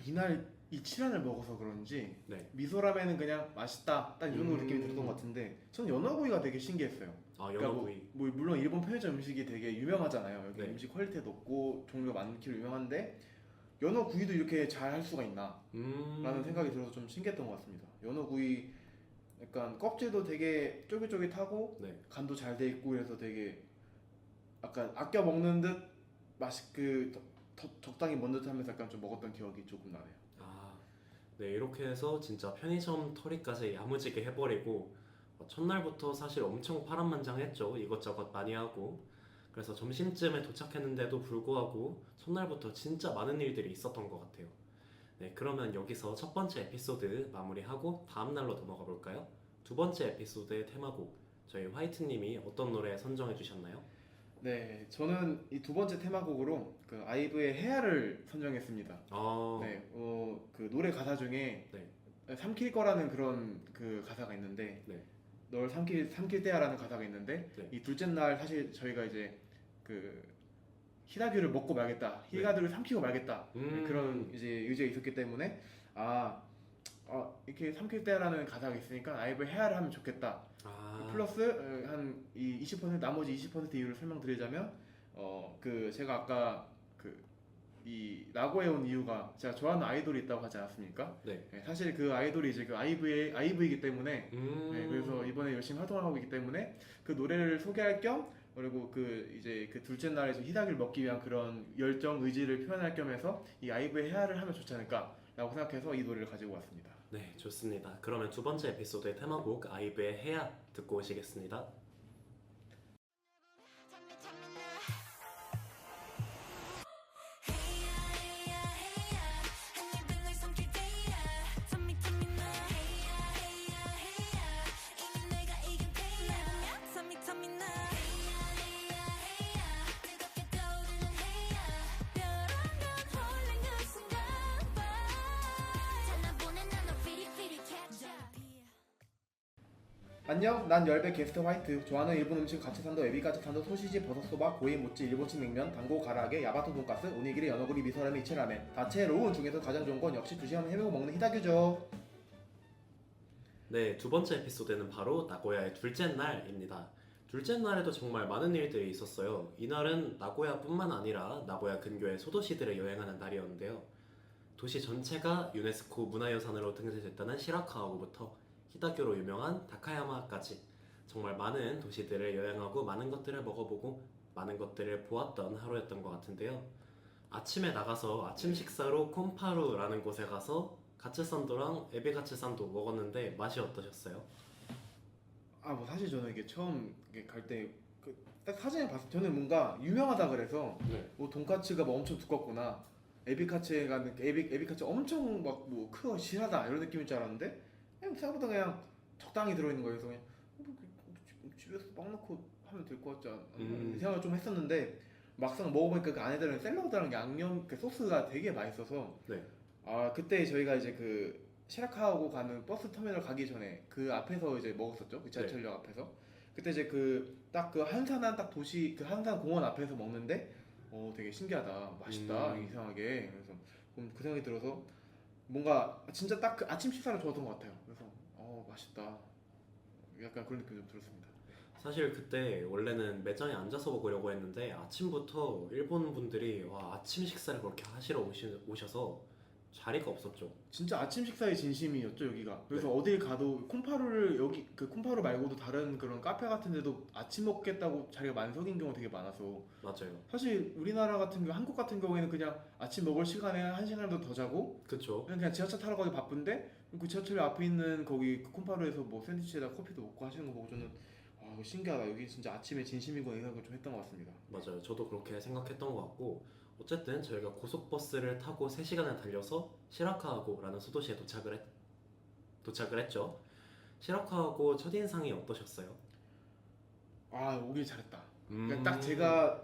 이날 이 칠한을 먹어서 그런지 네. 미소라면은 그냥 맛있다 딱 이 정도 느낌이 들었던 것 같은데 저는 연어구이가 되게 신기했어요. 아, 그러니까 연어구이. 뭐 물론 일본 편의점 음식이 되게 유명하잖아요. 여기 네. 음식 퀄리티도 높고 종류가 많기로 유명한데 연어구이도 이렇게 잘 할 수가 있나 라는 생각이 들어서 좀 신기했던 것 같습니다. 연어구이 약간 껍질도 되게 쫄깃쫄깃하고 네. 간도 잘 돼 있고 그래서 되게 약간 아껴 먹는 듯 맛이 적당히 먹는 듯 하면서 약간 좀 먹었던 기억이 조금 나네요. 네, 이렇게 해서 진짜 편의점 털이까지 야무지게 해버리고 첫날부터 사실 엄청 파란만장했죠. 이것저것 많이 하고. 그래서 점심쯤에 도착했는데도 불구하고 첫날부터 진짜 많은 일들이 있었던 것 같아요. 네, 그러면 여기서 첫 번째 에피소드 마무리하고 다음 날로 넘어가 볼까요? 두 번째 에피소드의 테마곡 저희 화이트님이 어떤 노래 선정해 주셨나요? 네, 저는 이 두 번째 테마곡으로 그 아이브의 해야를 선정했습니다. 네, 그 노래 가사 중에 네. 삼킬 거라는 그런 그 가사가 있는데, 네. 널 삼킬 때야라는 가사가 있는데, 네. 이 둘째 날 사실 저희가 이제 그 히다규를 먹고 말겠다, 히다규를 삼키고 말겠다 그런 이제 의지가 있었기 때문에 이렇게 삼킬 때라는 가사가 있으니까 아이브의 해야를 하면 좋겠다. 아, 플러스 한 이 20% 나머지 20% 이유를 설명드리자면 그 제가 아까 그 이 나고에 온 이유가 제가 좋아하는 아이돌이 있다고 하지 않았습니까? 네. 네, 사실 그 아이돌이 이제 그 아이브이기 때문에 네, 그래서 이번에 열심히 활동을 하고 있기 때문에 그 노래를 소개할 겸 그리고 그 이제 그 둘째 날에 희다기를 먹기 위한 그런 열정 의지를 표현할 겸해서 이 아이브의 해야를 하면 좋지 않을까라고 생각해서 이 노래를 가지고 왔습니다. 네, 좋습니다. 그러면 두 번째 에피소드의 테마곡 아이브의 해야 듣고 오시겠습니다. 안녕, 난 열배 게스트 화이트. 좋아하는 일본 음식 가츠산도, 에비가츠산도, 소시지, 버섯소바, 고이 모찌, 일본식 냉면, 단고 가라아게, 야바토 돈가스, 오니기리, 연어구리, 미소라면, 이체라멘. 다채로운 중에서 가장 좋은 건 역시 2시간 헤매고 먹는 히다규죠. 네, 두 번째 에피소드는 바로 나고야의 둘째 날입니다. 둘째 날에도 정말 많은 일들이 있었어요. 이날은 나고야뿐만 아니라 나고야 근교의 소도시들을 여행하는 날이었는데요. 도시 전체가 유네스코 문화유산으로 등재됐다는 시라카와고부터 히다교로 유명한 다카야마까지 정말 많은 도시들을 여행하고 많은 것들을 먹어보고 많은 것들을 보았던 하루였던 것 같은데요. 아침에 나가서 아침 식사로 콤파루라는 곳에 가서 가츠산도랑 에비가츠산도 먹었는데 맛이 어떠셨어요? 뭐 사실 저는 이게 처음 갈 때 딱 사진을 봤을 때 저는 뭔가 유명하다 그래서 네. 뭐 돈까츠가 뭐 엄청 두껍구나. 에비카츠 엄청 막 뭐 크고 실하다 이런 느낌일 줄 알았는데 그냥 생각보다 그냥 적당히 들어있는 거예요. 그래서 그냥 집에서 빵 넣고 하면 될 것 같지 않나 이 생각을 좀 했었는데 막상 먹어보니까 그 안에 들어있는 샐러드랑 양념 그 소스가 되게 맛있어서 네. 그때 저희가 이제 그 시라카하고 가는 버스 터미널 가기 전에 그 앞에서 이제 먹었었죠. 그 지하철역 앞에서. 그때 이제 그 딱 그 한산한 딱 도시 그 한산 공원 앞에서 먹는데 되게 신기하다. 맛있다. 이상하게. 그래서 그 생각이 들어서 뭔가 진짜 딱 그 아침 식사를 좋았던 것 같아요. 그래서 맛있다. 약간 그런 느낌이 좀 들었습니다. 사실 그때 원래는 매장에 앉아서 먹으려고 했는데 아침부터 일본 분들이 아침 식사를 그렇게 하시러 오셔서 자리가 없었죠. 진짜 아침 식사의 진심이었죠 여기가. 그래서 어딜 가도 콤파루를 여기 그 콤파루 말고도 다른 그런 카페 같은 데도 아침 먹겠다고 자리가 만석인 경우가 되게 많아서 맞아요. 사실 우리나라 같은 경우 한국 같은 경우에는 그냥 아침 먹을 시간에 한 시간도 더 자고 그쵸. 그냥 지하철 타러 가기 바쁜데 그 지하철 앞에 있는 거기 그 콤파루에서 뭐 샌드위치에다 커피도 먹고 하시는 거 보고 저는 이거 신기하다. 여기 진짜 아침에 진심이구나 이 생각을 좀 했던 것 같습니다. 맞아요. 저도 그렇게 생각했던 것 같고 어쨌든 저희가 고속버스를 타고 3시간을 달려서 시라카와고라는 소도시에 도착을 했죠. 시라카와고 첫인상이 어떠셨어요? 오길 잘했다. 그러니까 딱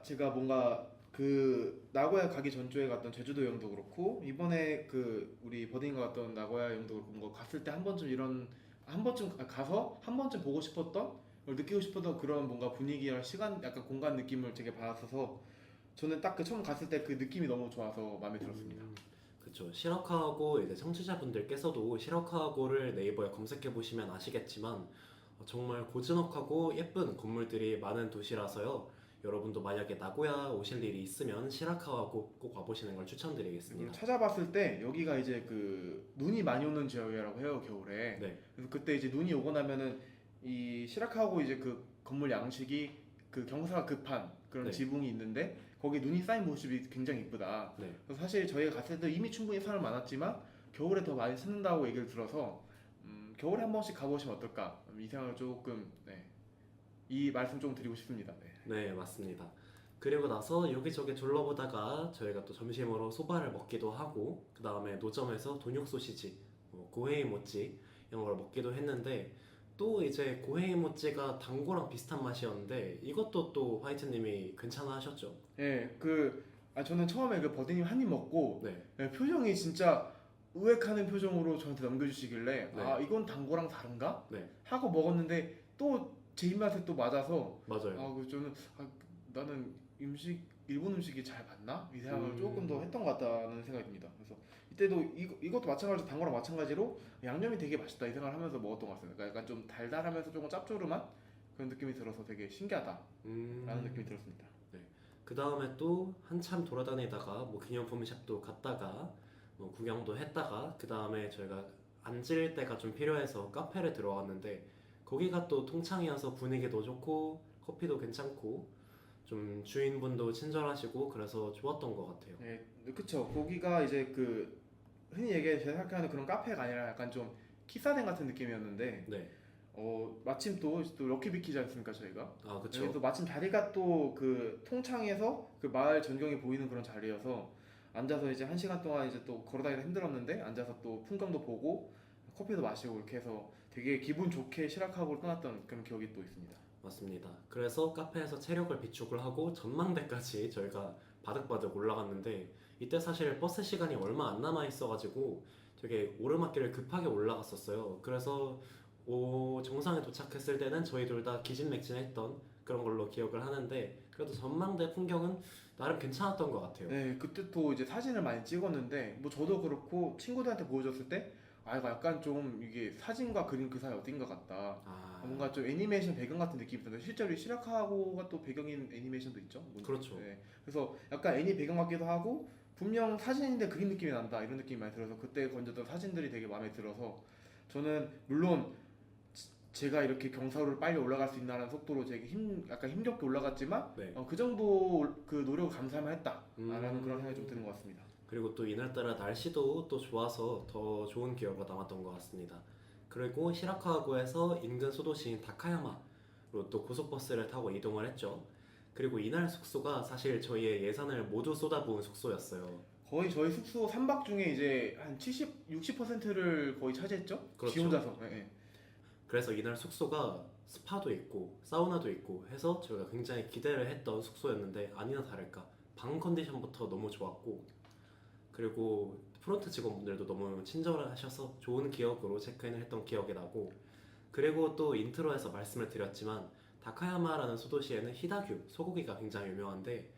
제가 뭔가 그 나고야 가기 전주에 갔던 제주도 여행도 그렇고 이번에 그 우리 버딩과 갔던 나고야 여행도 그렇고 뭔가 갔을 때 한 번쯤 가서 한 번쯤 보고 싶었던 느끼고 싶었던 그런 뭔가 분위기랑 시간 약간 공간 느낌을 되게 받았어서 저는 딱 그 처음 갔을 때 그 느낌이 너무 좋아서 마음에 들었습니다. 그쵸. 시라카와고 이제 청취자분들께서도 시라카와고를 네이버에 검색해 보시면 아시겠지만 정말 고즈넉하고 예쁜 건물들이 많은 도시라서요. 여러분도 만약에 나고야 오실 일이 있으면 시라카와고 꼭 와보시는 걸 추천드리겠습니다. 찾아봤을 때 여기가 이제 그 눈이 많이 오는 지역이라고 해요 겨울에. 네. 그래서 그때 이제 눈이 오고 나면은 이 시라카하고 이제 그 건물 양식이 그 경사가 급한 그런 네. 지붕이 있는데 거기 눈이 쌓인 모습이 굉장히 이쁘다. 네. 그래서 사실 저희가 갔을 때 이미 충분히 사람 많았지만 겨울에 더 많이 찾는다고 얘기를 들어서 겨울에 한 번씩 가보시면 어떨까 이 생각을 조금 이 말씀 좀 드리고 싶습니다. 네, 맞습니다. 그리고 나서 여기저기 둘러보다가 저희가 또 점심으로 소바를 먹기도 하고 그 다음에 노점에서 돈육 소시지, 고헤이 모찌 이런 걸 먹기도 했는데 또 이제 고헤이 모찌가 당고랑 비슷한 맛이었는데 이것도 또 화이트님이 괜찮아 하셨죠? 저는 처음에 그 버디님 한 입 먹고 네. 표정이 진짜 의액하는 표정으로 저한테 넘겨주시길래 네. 이건 당고랑 다른가? 네. 하고 먹었는데 또 제 입맛에 또 맞아서 맞아요. 그래서 저는 나는 일본 음식이 잘 맞나? 이 생각을 음. 조금 더 했던 것 같다는 생각이 듭니다. 그래서 이때도 이것도 마찬가지로 단 거랑 마찬가지로 양념이 되게 맛있다 이 생각을 하면서 먹었던 것 같습니다. 그러니까 약간 좀 달달하면서 조금 짭조름한 그런 느낌이 들어서 되게 신기하다라는 느낌이 들었습니다. 그 다음에 또 한참 돌아다니다가 뭐 기념품샵도 갔다가 뭐 구경도 했다가 그 다음에 저희가 앉을 때가 좀 필요해서 카페를 들어왔는데 거기가 또 통창이어서 분위기도 좋고 커피도 괜찮고 좀 주인분도 친절하시고 그래서 좋았던 것 같아요. 네, 그쵸. 거기가 이제 그 흔히 얘기해 제가 생각하는 그런 카페가 아니라 약간 좀 키사店같은 느낌이었는데 네, 마침 또 럭키비키지 않습니까 저희가? 아 여기 그쵸. 또 마침 자리가 또 그 통창에서 그 마을 전경이 보이는 그런 자리여서 앉아서 이제 1시간 동안 이제 또 걸어다니다 힘들었는데 앉아서 또 풍경도 보고 커피도 마시고 이렇게 해서 되게 기분 좋게 시락하고 떠났던 그런 기억이 또 있습니다. 맞습니다. 그래서 카페에서 체력을 비축을 하고 전망대까지 저희가 바득바득 올라갔는데 이때 사실 버스 시간이 얼마 안 남아 있어가지고 되게 오르막길을 급하게 올라갔었어요. 그래서 정상에 도착했을 때는 저희 둘 다 기진맥진했던 그런 걸로 기억을 하는데 그래도 전망대 풍경은 나름 괜찮았던 것 같아요. 네, 그때 또 이제 사진을 많이 찍었는데 뭐 저도 그렇고 친구들한테 보여줬을 때 이거 약간 좀 이게 사진과 그림 그 사이 어딘가 같다. 아, 뭔가 좀 애니메이션 배경 같은 느낌이 드는데 실제로 시라카고가 또 배경인 애니메이션도 있죠. 그렇죠. 네, 그래서 약간 애니 배경 같기도 하고 분명 사진인데 그림 느낌이 난다 이런 느낌이 많이 들어서 그때 건졌던 사진들이 되게 마음에 들어서 저는 물론 제가 이렇게 경사로를 빨리 올라갈 수 있나라는 속도로 되게 약간 힘겹게 올라갔지만 네. 그 정도 그 노력을 감사하면 했다라는 그런 생각이 좀 드는 것 같습니다. 그리고 또 이날따라 날씨도 또 좋아서 더 좋은 기억으로 남았던 것 같습니다. 그리고 시라카고에서 인근 소도시인 다카야마로 또 고속버스를 타고 이동을 했죠. 그리고 이날 숙소가 사실 저희의 예산을 모두 쏟아부은 숙소였어요. 거의 저희 숙소 3박 중에 이제 한 70, 60%를 거의 차지했죠? 그렇죠. 지 혼자서. 네. 그래서 이날 숙소가 스파도 있고 사우나도 있고 해서 저희가 굉장히 기대를 했던 숙소였는데 아니나 다를까 방 컨디션부터 너무 좋았고 그리고 프론트 직원분들도 너무 친절하셔서 좋은 기억으로 체크인을 했던 기억이 나고 그리고 또 인트로에서 말씀을 드렸지만 다카야마라는 소도시에는 히다규 소고기가 굉장히 유명한데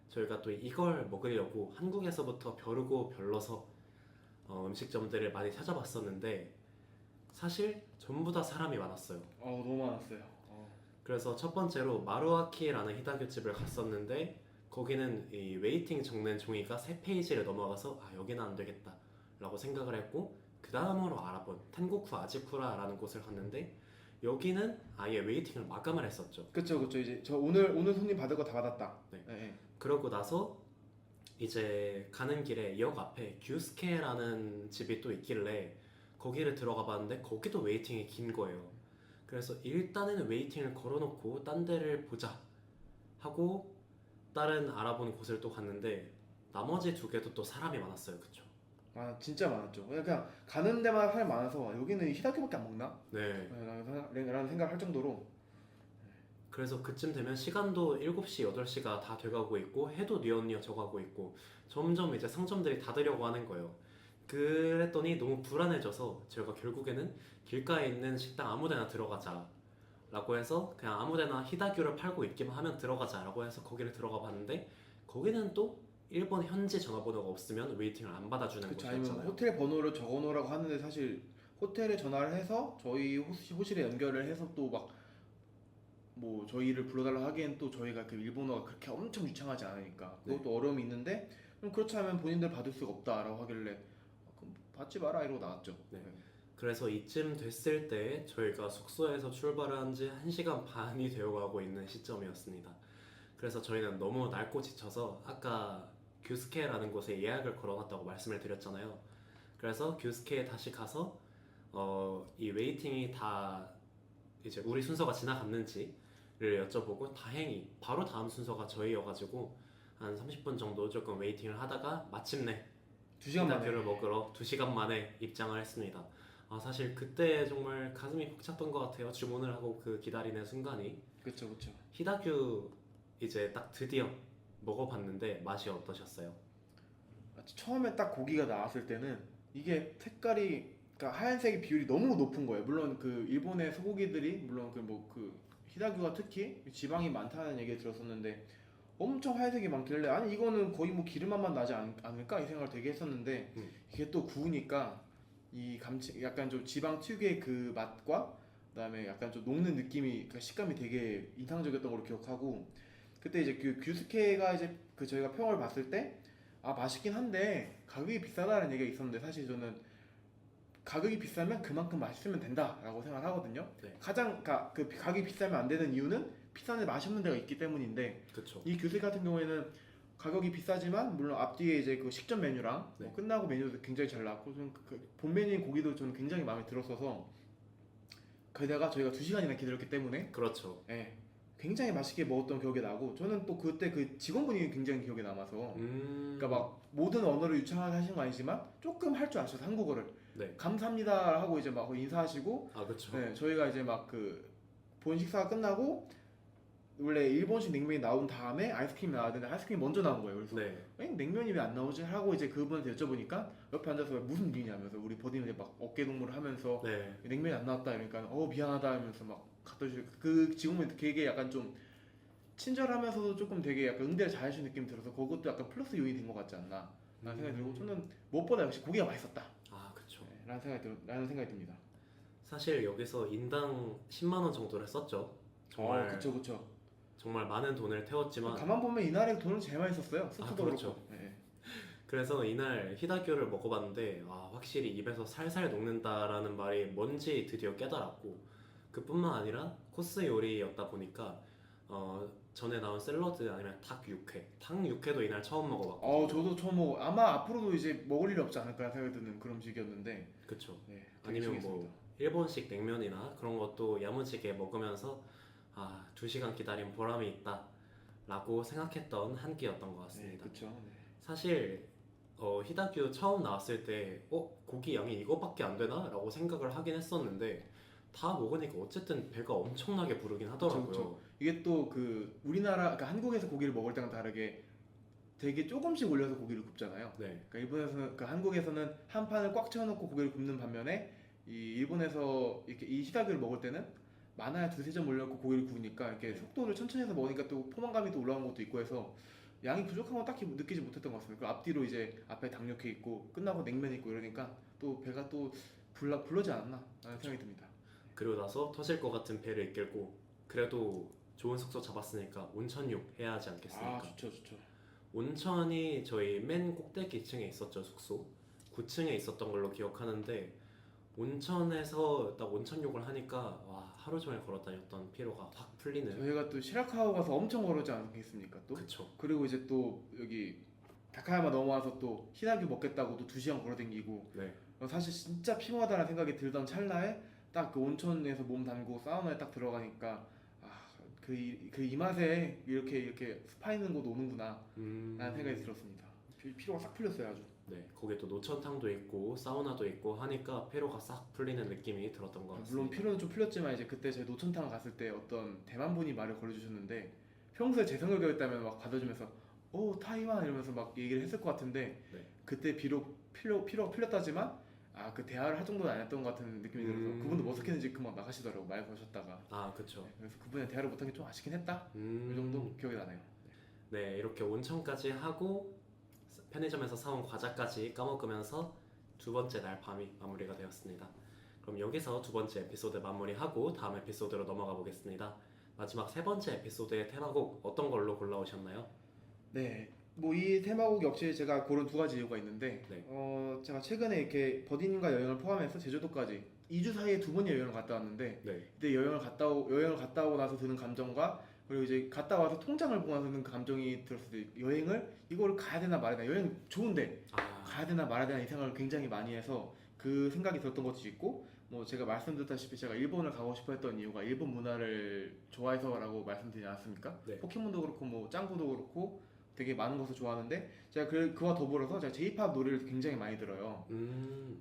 저희가 또 이걸 먹으려고 한국에서부터 벼르고 별러서 음식점들을 많이 찾아봤었는데 사실 전부 다 사람이 많았어요. 너무 많았어요. 그래서 첫 번째로 마루아키라는 히다규 집을 갔었는데 거기는 이 웨이팅 적는 종이가 3페이지를 넘어가서 여기는 안 되겠다 라고 생각을 했고 그 다음으로 알아본 텐고쿠 아지쿠라라는 곳을 갔는데 여기는 아예 웨이팅을 마감을 했었죠. 그쵸. 이제 저 오늘 손님 받을 거 다 받았다. 네. 네. 그러고 나서 이제 가는 길에 역 앞에 규스케라는 집이 또 있길래 거기를 들어가 봤는데 거기도 웨이팅이 긴 거예요. 그래서 일단은 웨이팅을 걸어놓고 딴 데를 보자 하고 다른 알아본 곳을 또 갔는데 나머지 2개도 또 사람이 많았어요. 그쵸? 진짜 많았죠. 그냥 가는 데마다 사람이 많아서 여기는 히다큐밖에 안 먹나? 네. 라는 생각을 할 정도로 그래서 그쯤 되면 시간도 7시, 8시가 다 돼가고 있고 해도 뉘엿뉘엿 져가고 있고 점점 이제 상점들이 닫으려고 하는 거예요. 그랬더니 너무 불안해져서 저희가 결국에는 길가에 있는 식당 아무데나 들어가자 라고 해서 그냥 아무데나 히다규를 팔고 있기만 하면 들어가자 라고 해서 거기를 들어가 봤는데 거기는 또 일본 현지 전화번호가 없으면 웨이팅을 안 받아주는 그쵸. 아니면 곳이었잖아요. 호텔 번호를 적어놓으라고 하는데 사실 호텔에 전화를 해서 저희 호실에 연결을 해서 또 막 뭐 저희를 불러달라 하기엔 또 저희가 그 일본어가 그렇게 엄청 유창하지 않으니까 그것도 어려움이 있는데 그럼 그렇지 않으면 본인들 받을 수가 없다라고 하길래 그럼 받지 마라 이러고 나왔죠. 네. 그래서 이쯤 됐을 때 저희가 숙소에서 출발을 한 지 1시간 반이 되어가고 있는 시점이었습니다. 그래서 저희는 너무 낡고 지쳐서 아까 규스케라는 곳에 예약을 걸어놨다고 말씀을 드렸잖아요. 그래서 규스케에 다시 가서 이 웨이팅이 다 이제 우리 순서가 지나갔는지를 여쭤보고 다행히 바로 다음 순서가 저희여가지고 한 30분 정도 조금 웨이팅을 하다가 마침내 2시간 만에 히다규를 먹으러 2시간 만에 입장을 했습니다. 사실 그때 정말 가슴이 벅찼던 것 같아요. 주문을 하고 그 기다리는 순간이. 그쵸. 히다규 이제 딱 드디어 먹어봤는데 맛이 어떠셨어요? 처음에 딱 고기가 나왔을 때는 이게 색깔이 그러니까 하얀색의 비율이 너무 높은 거예요. 물론 그 일본의 소고기들이 물론 그 히다규가 특히 지방이 많다는 얘기를 들었었는데 엄청 하얀색이 많길래 아니 이거는 거의 뭐 기름맛만 나지 않을까 이 생각을 되게 했었는데 이게 또 구우니까 이 감치 약간 좀 지방 특유의 그 맛과 그다음에 약간 좀 녹는 느낌이 그 식감이 되게 인상적이었던 걸로 기억하고 그때 이제 그 규스케가 이제 그 저희가 평을 봤을 때 아 맛있긴 한데 가격이 비싸다는 얘기가 있었는데 사실 저는 가격이 비싸면 그만큼 맛있으면 된다라고 생각을 하거든요. 네. 가장 그 가격이 비싸면 안 되는 이유는 비싼데 맛이 없는 데가 있기 때문인데 그쵸. 이 규스케 같은 경우에는 가격이 비싸지만 물론 앞뒤에 이제 그 식전 메뉴랑 네. 뭐 끝나고 메뉴도 굉장히 잘 나왔고 본 메뉴인 고기도 저는 굉장히 마음에 들었어서 게다가 저희가 2시간이나 기다렸기 때문에 그렇죠. 예, 굉장히 맛있게 먹었던 기억이 나고 저는 또 그때 그 직원분이 굉장히 기억에 남아서 그러니까 막 모든 언어를 유창하게 하신 거 아니지만 조금 할 줄 아셔서 한국어를 네. 감사합니다 하고 이제 막 인사하시고 아 그쵸. 네, 저희가 이제 막 그 본 식사가 끝나고 원래 일본식 냉면이 나온 다음에 아이스크림이 나와야 되는데 아이스크림이 먼저 나온 거예요. 그래서 네. 냉면이 왜 안 나오지? 하고 이제 그분한테 여쭤보니까 옆에 앉아서 무슨 일이냐면서 우리 버디는 이제 막 어깨 동무를 하면서 네. 냉면이 안 나왔다 이러니까 미안하다 하면서 막 갖다 주시고 그 직원분이 되게 약간 좀 친절하면서도 조금 되게 약간 응대를 잘해주는 느낌이 들어서 그것도 약간 플러스 요인이 된 것 같지 않나 라는 생각이 들고 저는 무엇보다 역시 고기가 맛있었다 아 그쵸. 네, 라는 생각이 듭니다. 사실 여기서 인당 10만 원 정도를 썼죠. 정말 그쵸. 정말 많은 돈을 태웠지만 가만 보면 이날에 돈을 제일 많이 썼어요. 스프도 그렇죠. 그렇고. 네. 그래서 이날 히다교를 먹어봤는데 확실히 입에서 살살 녹는다라는 말이 뭔지 드디어 깨달았고 그뿐만 아니라 코스 요리였다 보니까 전에 나온 샐러드 아니면 닭 육회도 이날 처음 먹어봤고 저도 처음 먹어. 아마 앞으로도 이제 먹을 일이 없지 않을까 생각이 드는 그런 음식이었는데. 그쵸. 네, 되게 아니면 신기했습니다. 뭐 일본식 냉면이나 그런 것도 야무지게 먹으면서 2시간 기다린 보람이 있다 라고 생각했던 한 끼였던 것 네, 같습니다. 그렇죠. 네. 사실 히다큐 처음 나왔을 때 고기 양이 이거밖에 안 되나? 라고 생각을 하긴 했었는데 다 먹으니까 어쨌든 배가 엄청나게 부르긴 하더라고요. 그쵸. 이게 또 그 우리나라 그러니까 한국에서 고기를 먹을 때랑 다르게 되게 조금씩 올려서 고기를 굽잖아요. 네. 그러니까 일본에서는 한국에서는 한 판을 꽉 채워놓고 고기를 굽는 반면에 이 일본에서 이렇게 이 시다교를 먹을 때는 많아야 2-3점 올려놓고 고기를 구우니까 이렇게 네. 속도를 천천히 해서 먹으니까 또 포만감이 또 올라오는 것도 있고 해서 양이 부족한 건 딱히 느끼지 못했던 것 같습니다. 그 앞뒤로 이제 앞에 닭육회 있고 끝나고 냉면 있고 이러니까 또 배가 또 불러지 않았나 라는 생각이 듭니다. 그리고 나서 터질 것 같은 배를 이끌고 그래도 좋은 숙소 잡았으니까 온천욕 해야 하지 않겠습니까? 좋죠. 온천이 저희 맨 꼭대기 층에 있었죠. 숙소 9층에 있었던 걸로 기억하는데 온천에서 딱 온천욕을 하니까 하루 종일 걸어 다녔던 피로가 확 풀리는. 저희가 또 시라카오 가서 엄청 걸었지 않겠습니까 또? 그쵸. 그리고 이제 또 여기 다카야마 넘어와서 또 히나규 먹겠다고 또 2시간 걸어다니고 네. 사실 진짜 피곤하다는 생각이 들던 찰나에 딱 그 온천에서 몸 담고 사우나에 딱 들어가니까 그 이 맛에 이렇게 스파 있는 곳 오는구나 라는 생각이 들었습니다. 피로가 싹 풀렸어요 아주. 네, 거기에 또 노천탕도 있고 사우나도 있고 하니까 피로가 싹 풀리는 느낌이 들었던 것 같습니다. 물론 피로는 좀 풀렸지만 이제 그때 저희 노천탕 갔을 때 어떤 대만 분이 말을 걸어주셨는데 평소에 제 성격이었다면 막 받아주면서 타이완 이러면서 막 얘기를 했을 것 같은데 네. 그때 비록 피로가 풀렸다지만 그 대화를 할 정도는 아니었던 것 같은 느낌이 들어서 그분도 머쓱했는지 그만 나가시더라고 말 거셨다가. 그쵸. 그래서 그분이 대화를 못한 게 좀 아쉽긴 했다. 이 정도 기억이 나네요. 네, 이렇게 온천까지 하고 편의점에서 사온 과자까지 까먹으면서 두 번째 날 밤이 마무리가 되었습니다. 그럼 여기서 두 번째 에피소드 마무리하고 다음 에피소드로 넘어가 보겠습니다. 마지막 세 번째 에피소드의 테마곡 어떤 걸로 골라오셨나요? 네, 뭐 이 테마곡 역시 제가 고른 2가지 이유가 있는데 네. 제가 최근에 이렇게 버디님과 여행을 포함해서 제주도까지 2주 사이에 2번의 여행을 갔다 왔는데 네. 그때 여행을 갔다 오고 나서 드는 감정과 그리고 이제 갔다 와서 통장을 보고 나서 드는 감정이 들었을 때 이거를 가야 되나 말아야 되나 여행 좋은데 가야 되나 말아야 되나 이 생각을 굉장히 많이 해서 그 생각이 들었던 것도 있고 뭐 제가 말씀드렸다시피 제가 일본을 가고 싶어 했던 이유가 일본 문화를 좋아해서라고 말씀드리지 않았습니까? 네. 포켓몬도 그렇고 뭐 짱구도 그렇고 되게 많은 것을 좋아하는데 제가 그와 더불어서 제가 J-pop 노래를 굉장히 많이 들어요.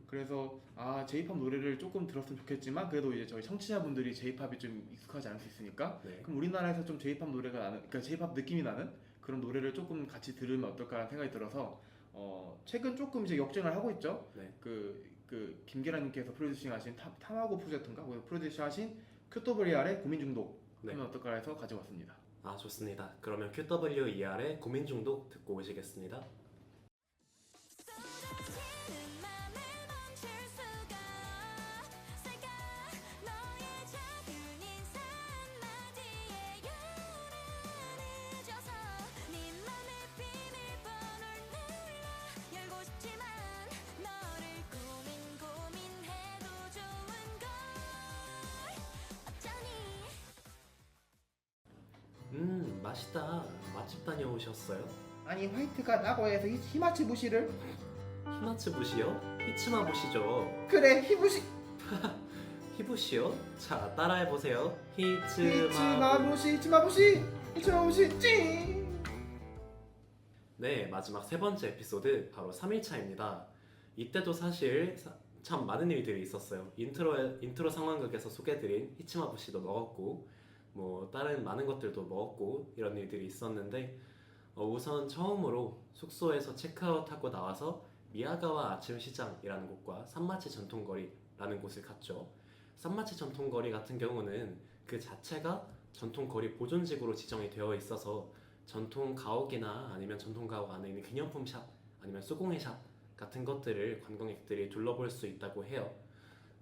그래서 J-pop 노래를 조금 들었으면 좋겠지만 그래도 이제 저희 청취자분들이 J-pop이 좀 익숙하지 않을 수 있으니까 네. 그럼 우리나라에서 좀 J-pop 노래가 나는 그러니까 J-pop 느낌이 나는 그런 노래를 조금 같이 들으면 어떨까라는 생각이 들어서 최근 조금 이제 역주행을 하고 있죠. 네. 그 김계란님께서 프로듀싱하신 타마고 프로젝트인가 프로듀싱하신 큐토브리알의 고민 중독 네. 하면 어떨까 해서 가져왔습니다. 아, 좋습니다. 그러면 QWER의 고민 중독 듣고 오시겠습니다. 쏟아지는 맘을 멈출 수가 없을까 너의 작은 인사 한마디에 요란해져서 네 맘의 비밀번호를 눌러 열고 싶지만 너를 고민해도 좋은 걸 어쩌니 맛있다. 맛집 다녀오셨어요? 아니 화이트가 나고야에서 히마츠부시를 히마츠부시요? 히츠마부시죠. 그래 히부시 히부시요? 자, 따라해보세요. 히츠마부. 히츠마부시 찡. 네, 마지막 세 번째 에피소드 바로 3일차입니다. 이때도 사실 참 많은 일들이 있었어요. 인트로 상황극에서 소개해드린 히치마부시도 먹었고 뭐 다른 많은 것들도 먹었고 이런 일들이 있었는데 우선 처음으로 숙소에서 체크아웃하고 나와서 미야가와 아침 시장이라는 곳과 산마치 전통거리라는 곳을 갔죠. 산마치 전통거리 같은 경우는 그 자체가 전통거리 보존지구로 지정이 되어 있어서 전통 가옥이나 아니면 전통 가옥 안에 있는 기념품 샵 아니면 수공예 샵 같은 것들을 관광객들이 둘러볼 수 있다고 해요.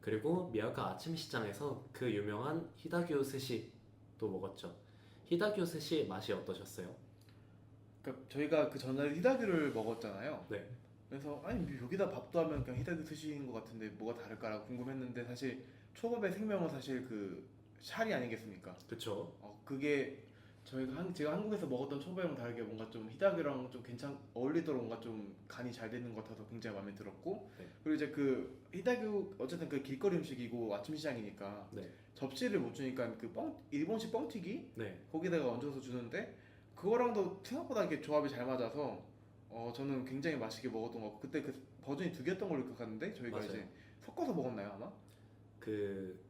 그리고 미야가 아침 시장에서 그 유명한 히다규 스시도 먹었죠. 히다규 스시 맛이 어떠셨어요? 그러니까 저희가 그 전날에 히다규를 먹었잖아요. 네. 그래서 아니 여기다 밥도 하면 그냥 히다규 스시인 것 같은데 뭐가 다를까라고 궁금했는데 사실 초밥의 생명은 사실 그 샬이 아니겠습니까? 그쵸? 그게 제가 한국에서 먹었던 초밥이랑 다르게 뭔가 좀 히다규랑 좀 어울리도록 뭔가 좀 간이 잘 되는 것 같아서 굉장히 마음에 들었고 네. 그리고 이제 그 히다규 어쨌든 그 길거리 음식이고 아침 시장이니까 네. 접시를 못 주니까 그 일본식 뻥튀기 네. 거기다가 얹어서 주는데 그거랑도 생각보다 이게 조합이 잘 맞아서 저는 굉장히 맛있게 먹었던 것 같고 그때 그 버전이 두 개였던 걸로 기억하는데 저희가 맞아요. 이제 섞어서 먹었나요 아마? 그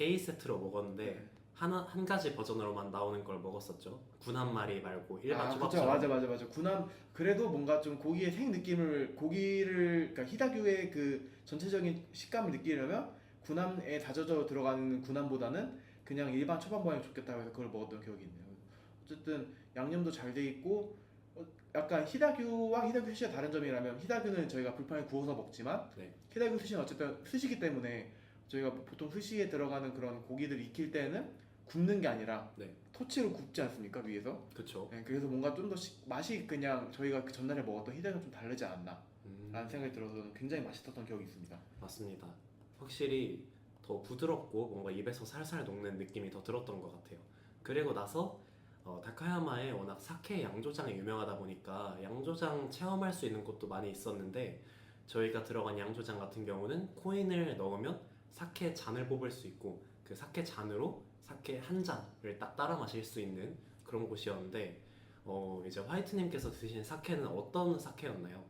A 세트로 먹었는데 네. 한 가지 버전으로만 나오는 걸 먹었었죠. 군 한 마리 말고 일반 그쵸 초밥처럼. 맞아 군함 그래도 뭔가 좀 고기의 생 느낌을 그러니까 히다규의 그 전체적인 식감을 느끼려면 군함에 다져져 들어가는 군함보다는 그냥 일반 초밥 모양이 좋겠다고 해서 그걸 먹었던 기억이 있네요. 어쨌든 양념도 잘 돼 있고 약간 히다규와 히다규 스시가 다른 점이라면 히다규는 저희가 불판에 구워서 먹지만 네. 히다규 스시는 어쨌든 스시기 때문에 저희가 보통 스시에 들어가는 그런 고기들 익힐 때는 굽는 게 아니라 네. 토치로 굽지 않습니까 위에서? 그쵸. 네, 그래서 뭔가 좀 더 맛이 그냥 저희가 그 전날에 먹었던 히다기랑 좀 다르지 않나 라는 생각이 들어서 굉장히 맛있었던 기억이 있습니다. 맞습니다. 확실히 더 부드럽고 뭔가 입에서 살살 녹는 느낌이 더 들었던 것 같아요. 그리고 나서 다카야마에 워낙 사케 양조장이 유명하다 보니까 양조장 체험할 수 있는 곳도 많이 있었는데 저희가 들어간 양조장 같은 경우는 코인을 넣으면 사케 잔을 뽑을 수 있고 그 사케 잔으로 사케 한 잔을 딱 따라 마실 수 있는 그런 곳이었는데 이제 화이트님께서 드신 사케는 어떤 사케였나요?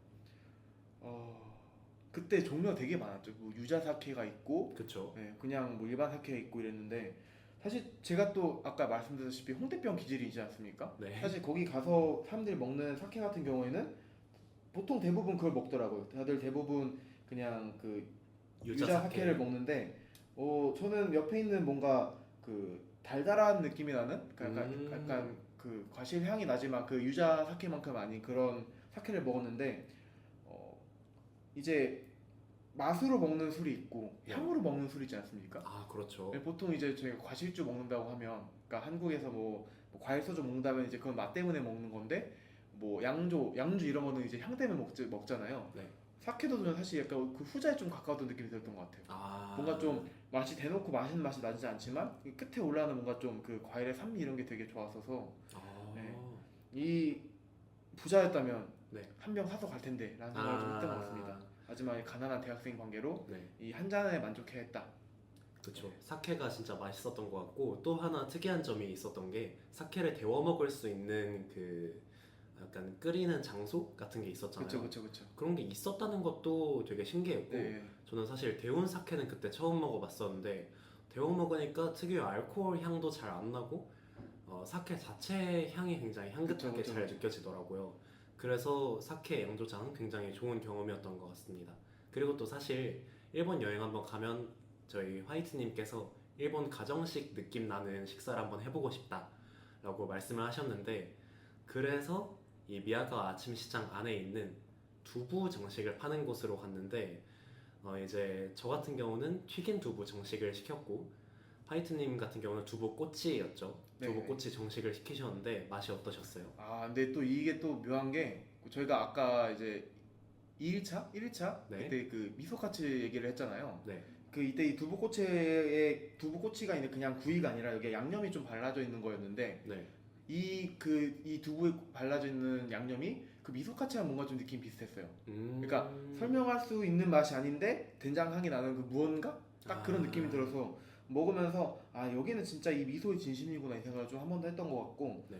그때 종류가 되게 많았죠. 뭐 유자 사케가 있고 그쵸? 네, 그냥 뭐 일반 사케가 있고 이랬는데 사실 제가 또 아까 말씀드렸다시피 홍대병 기질이지 않습니까? 네. 사실 거기 가서 사람들이 먹는 사케 같은 경우에는 보통 대부분 그걸 먹더라고요. 다들 대부분 그냥 그 유자 사케를 먹는데 저는 옆에 있는 뭔가 그 달달한 느낌이 나는 약간 그 과실 향이 나지만 그 유자 사케만큼 아닌 그런 사케를 먹었는데 이제 맛으로 먹는 술이 있고 네. 향으로 먹는 술이 있지 않습니까? 아, 그렇죠. 보통 이제 저희가 과실주 먹는다고 하면 그러니까 한국에서 뭐 과일 소주 먹는다면 이제 그건 맛 때문에 먹는 건데 뭐 양주 이런 거는 이제 향 때문에 먹잖아요. 네. 사케도 저는 사실 약간 그 후자에 좀 가까웠던 느낌이 들었던 것 같아요. 아, 뭔가 좀 맛이 대놓고 맛있는 맛이 나지 않지만 이 끝에 올라오는 뭔가 좀 그 과일의 산미 이런 게 되게 좋았어서 아, 네. 이 부자였다면 네. 한 병 사서 갈 텐데 라는 생각을 좀 했던 것 같습니다. 하지만 이 가난한 대학생 관계로 네. 이 한 잔에 만족해야 했다. 그쵸. 사케가 진짜 맛있었던 것 같고 또 하나 특이한 점이 있었던 게 사케를 데워 먹을 수 있는 그 약간 끓이는 장소 같은 게 있었잖아요. 그쵸. 그런 게 있었다는 것도 되게 신기했고 네. 저는 사실 데운 사케는 그때 처음 먹어봤었는데 데워 먹으니까 특유의 알코올 향도 잘 안 나고 사케 자체 향이 굉장히 향긋하게 그쵸. 잘 느껴지더라고요. 그래서 사케 양조장 굉장히 좋은 경험이었던 것 같습니다. 그리고 또 사실 일본 여행 한번 가면 저희 화이트님께서 일본 가정식 느낌 나는 식사를 한번 해보고 싶다 라고 말씀을 하셨는데, 그래서 이 미야가 아침 시장 안에 있는 두부 정식을 파는 곳으로 갔는데, 이제 저 같은 경우는 튀긴 두부 정식을 시켰고, 화이트님 같은 경우는 두부 꼬치였죠. 네. 두부 꼬치 정식을 시키셨는데 맛이 어떠셨어요? 아, 근데 또 이게 또 묘한 게 저희가 아까 이제 2일차? 1일차? 네. 그때 그 미소카츠 얘기를 했잖아요. 네. 그 이때 이 두부꼬치가 있는 그냥 구이가 아니라 여기 양념이 좀 발라져 있는 거였는데 네. 이 두부에 발라져 있는 양념이 그 미소카츠랑 뭔가 좀 느낌 비슷했어요. 그러니까 음. 설명할 수 있는 맛이 아닌데 된장 향이 나는 그 무언가? 딱 그런 아. 느낌이 들어서 먹으면서 아 여기는 진짜 이 미소의 진심이구나 이 생각을 좀 한 번 더 했던 것 같고 네.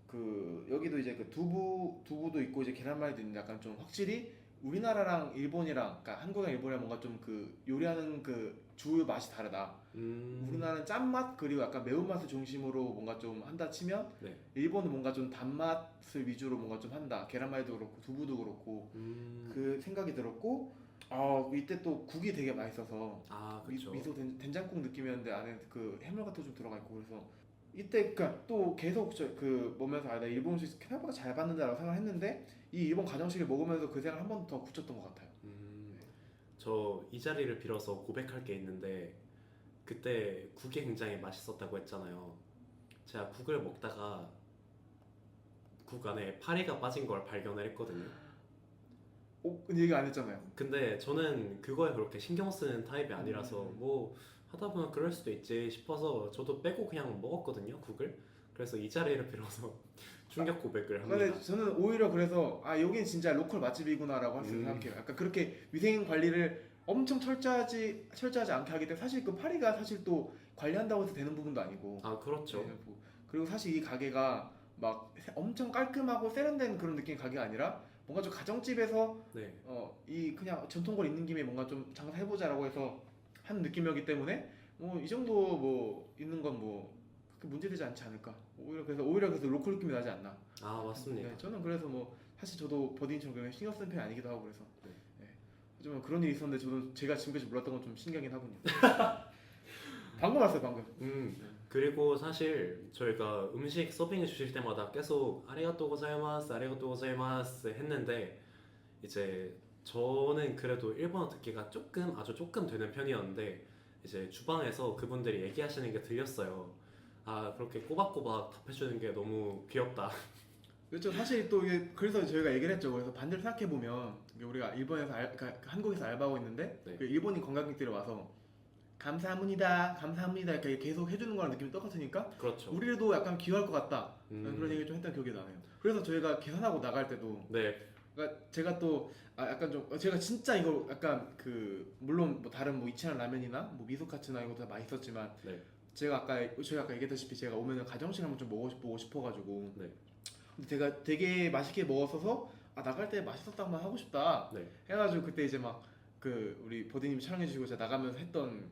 그 여기도 이제 그 두부도 있고 이제 계란말이도 있는데 약간 좀 확실히 우리나라랑 일본이랑 그러니까 한국이랑 일본이랑 뭔가 좀 그 요리하는 그 주 맛이 다르다. 우리나라는 짠맛 그리고 약간 매운맛을 중심으로 뭔가 좀 한다 치면 네. 일본은 뭔가 좀 단맛을 위주로 뭔가 좀 한다. 계란말이도 그렇고 두부도 그렇고 그 생각이 들었고 이때 또 국이 되게 맛있어서 아, 그렇죠. 미소 된장국 느낌이었는데 안에 그 해물 같은 거 좀 들어가 있고 그래서 이때 그러니까 또 계속 그 보면서 나 일본 음식 생각보다 잘 받는다라고 생각했는데 이 일본 가정식을 먹으면서 그 생각 한 번 더 굳혔던 것 같아요. 저 이 자리를 빌어서 고백할 게 있는데, 그때 국이 굉장히 맛있었다고 했잖아요. 제가 국을 먹다가 국 안에 파리가 빠진 걸 발견을 했거든요. 근데 얘기 안 했잖아요. 근데 저는 그거에 그렇게 신경 쓰는 타입이 아니라서 음. 뭐 하다 보면 그럴 수도 있지 싶어서 저도 빼고 그냥 먹었거든요, 국을. 그래서 이 자리를 빌어서 충격 고백을 합니다. 근데 저는 오히려 그래서 여긴 진짜 로컬 맛집이구나라고 할 수 생각해요. 약간 그렇게 위생 관리를 엄청 철저하지 않게 하기 때문에 사실 그 파리가 사실 또 관리한다고 해서 되는 부분도 아니고. 아, 그렇죠. 네, 그리고 사실 이 가게가 막 엄청 깔끔하고 세련된 그런 느낌의 가게가 아니라 뭔가 좀 가정집에서 네. 이 그냥 전통걸 있는 김에 뭔가 좀 장사해보자라고 해서 하는 느낌이었기 때문에 뭐 이 정도 뭐 있는 건 뭐 그렇게 문제되지 않지 않을까. 오히려 그래서 로컬 느낌이 나지 않나. 아, 맞습니다. 네, 저는 그래서 뭐 사실 저도 버디님처럼 그냥 신경 쓰는 편이 아니기도 하고 그래서 네. 하지만 그런 일이 있었는데 저도 제가 지금까지 몰랐던 건 좀 신기하긴 하군요. 방금 왔어요 방금. 그리고 사실 저희가 음식 서빙해 주실 때마다 계속 아리가또 고자이마스, 아리가또 고자이마스 했는데, 이제 저는 그래도 일본어 듣기가 아주 조금 되는 편이었는데, 이제 주방에서 그분들이 얘기하시는 게 들렸어요. 아, 그렇게 꼬박꼬박 답해주는 게 너무 귀엽다. 그렇죠. 사실 또 이게 그래서 저희가 얘기를 했죠. 그래서 반대로 생각해 보면 우리가 일본에서 그러니까 한국에서 알바하고 있는데 네. 그 일본인 관광객들이 와서 감사합니다 이렇게 계속 해주는 거랑 느낌이 똑같으니까 그렇죠. 우리도 약간 기여할 것 같다. 그런 얘기 좀 했던 기억이 나네요. 그래서 저희가 계산하고 나갈 때도 네. 그러니까 제가 또 약간 좀 제가 진짜 이거 약간 그 물론 뭐 다른 뭐 이치란 라면이나 뭐 미소카츠나 이거 다 맛있었지만 네. 저희가 아까 얘기했다시피 제가 오면은 가정식 한번 좀 먹어보고 싶어가지고 네. 근데 제가 되게 맛있게 먹었어서 나갈 때 맛있었다고만 하고 싶다 네. 해가지고 그때 이제 막 그 우리 버디님 촬영해주시고 제가 나가면서 했던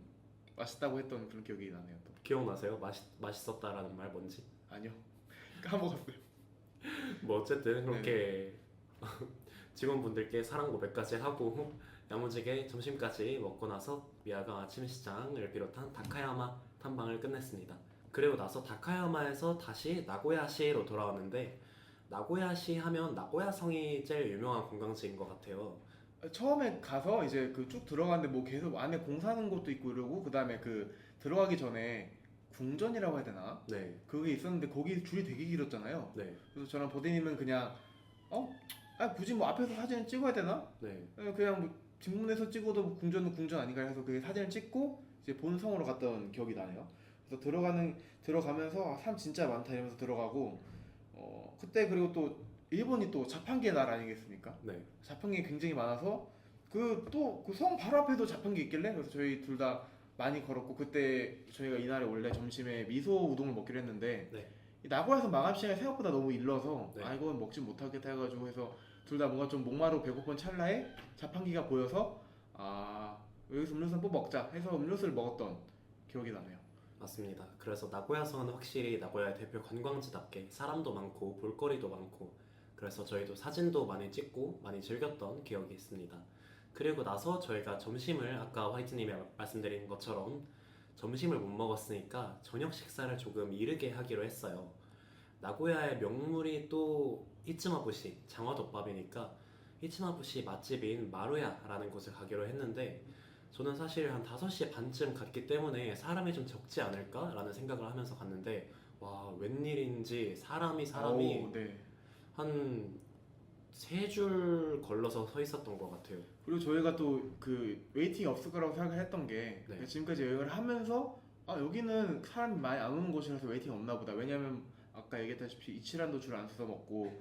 맛있다고 했던 그런 기억이 나네요. 또 기억나세요? 맛있었다라는 말 뭔지? 아니요 까먹었어요. 뭐 어쨌든 그렇게 직원분들께 사랑 고백까지 하고 야무지게 점심까지 먹고 나서 미야가 아침 시장을 비롯한 다카야마 탐방을 끝냈습니다. 그리고 나서 다카야마에서 다시 나고야시로 돌아왔는데, 나고야시 하면 나고야성이 제일 유명한 관광지인 것 같아요. 처음에 가서 이제 그 쭉 들어갔는데 뭐 계속 안에 공사하는 곳도 있고 이러고 그 다음에 그 들어가기 전에 궁전이라고 해야 되나? 네. 그게 있었는데 거기 줄이 되게 길었잖아요. 네. 그래서 저랑 버디님은 그냥 굳이 뭐 앞에서 사진 찍어야 되나? 네. 그냥 뭐 뒷문에서 찍어도 뭐 궁전은 궁전 아닌가 해서 그 사진을 찍고 이제 본성으로 갔던 기억이 나네요. 그래서 들어가면서 사람 진짜 많다 이러면서 들어가고 그때 그리고 또 일본이 또 자판기의 나라 아니겠습니까? 네. 자판기 굉장히 많아서 그 성 바로 앞에도 자판기 있길래 그래서 저희 둘 다 많이 걸었고 그때 저희가 이날에 원래 점심에 미소 우동을 먹기로 했는데 네. 이 나고야에서 마감 시간이 생각보다 너무 일러서 네. 이건 먹지 못하겠다 해가지고 해서 둘 다 뭔가 좀 목마르고 배고픈 찰나에 자판기가 보여서 여기서 음료수 한번 먹자 해서 음료수를 먹었던 기억이 나네요. 맞습니다. 그래서 나고야성은 확실히 나고야의 대표 관광지답게 사람도 많고 볼거리도 많고, 그래서 저희도 사진도 많이 찍고 많이 즐겼던 기억이 있습니다. 그리고 나서 저희가 점심을 아까 화이트님이 말씀드린 것처럼 점심을 못 먹었으니까 저녁 식사를 조금 이르게 하기로 했어요. 나고야의 명물이 또 히츠마부시 장어덮밥이니까 히츠마부시 맛집인 마루야라는 곳을 가기로 했는데 저는 사실 한 5시 반쯤 갔기 때문에 사람이 좀 적지 않을까라는 생각을 하면서 갔는데 와 웬일인지 사람이 오, 네. 한 3줄 걸러서 서 있었던 것 같아요. 그리고 저희가 또 그 웨이팅이 없을 거라고 생각을 했던 게 네. 지금까지 여행을 하면서 아 여기는 사람이 많이 안 오는 곳이라서 웨이팅이 없나 보다. 왜냐면 아까 얘기했다시피 이치란도 줄 안 서서 먹고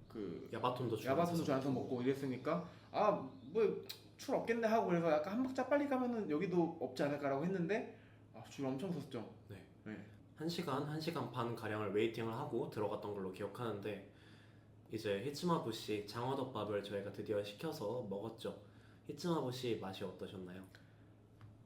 그 야바톤도 야바토도 줄 안 서서 먹고 이랬으니까 아 뭐 줄 없겠네 하고 그래서 약간 한 박자 빨리 가면은 여기도 없지 않을까라고 했는데 아, 줄 엄청 섰죠. 네. 네. 1시간 반 가량을 웨이팅을 하고 들어갔던 걸로 기억하는데 이제 히츠마부시 장어덮밥을 저희가 드디어 시켜서 먹었죠. 히츠마부시 맛이 어떠셨나요?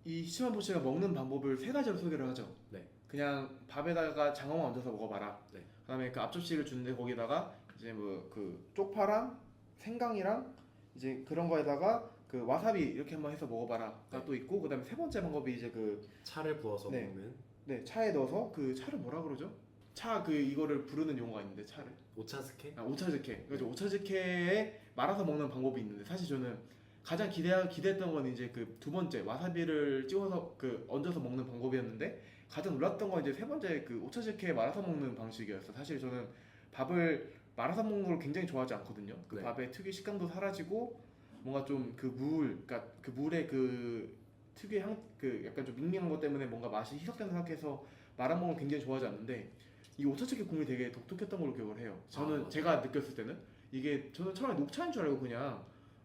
이 시치만보시가 먹는 방법을 3가지로 소개를 하죠. 네. 그냥 밥에다가 장어만 얹어서 먹어봐라. 네. 그다음에 그 앞접시를 주는데 거기다가 이제 뭐 그 쪽파랑 생강이랑 이제 그런 거에다가 그 와사비 이렇게 한번 해서 먹어봐라가 네. 또 있고 그다음에 3번째 방법이 이제 그 차를 부어서 네. 먹는 네, 차에 넣어서 그 차를 뭐라 그러죠? 차 그 이거를 부르는 용어가 있는데 차를 오차즈케? 아 오차즈케. 그래서 오차즈케에 말아서 먹는 방법이 있는데 사실 저는 가장 기대했던 건 이제 그 2번째 와사비를 찍어서 그 얹어서 먹는 방법이었는데 가장 놀랐던 건 이제 3번째 그 오차즈케에 말아서 먹는 방식이었어. 사실 저는 밥을 말아서 먹는 걸 굉장히 좋아하지 않거든요. 그 네. 밥의 특유의 식감도 사라지고 뭔가 좀 그 그러니까 그 물의 그 특유의 그 약간 좀 밍밍한 것 때문에 뭔가 맛이 희석된다 생각해서 말아 먹는 걸 굉장히 좋아하지 않는데 이 오차즈케 국물이 되게 독특했던 걸로 기억을 해요. 저는 맞아요. 제가 느꼈을 때는 이게 저는 처음에 녹차인 줄 알고 그냥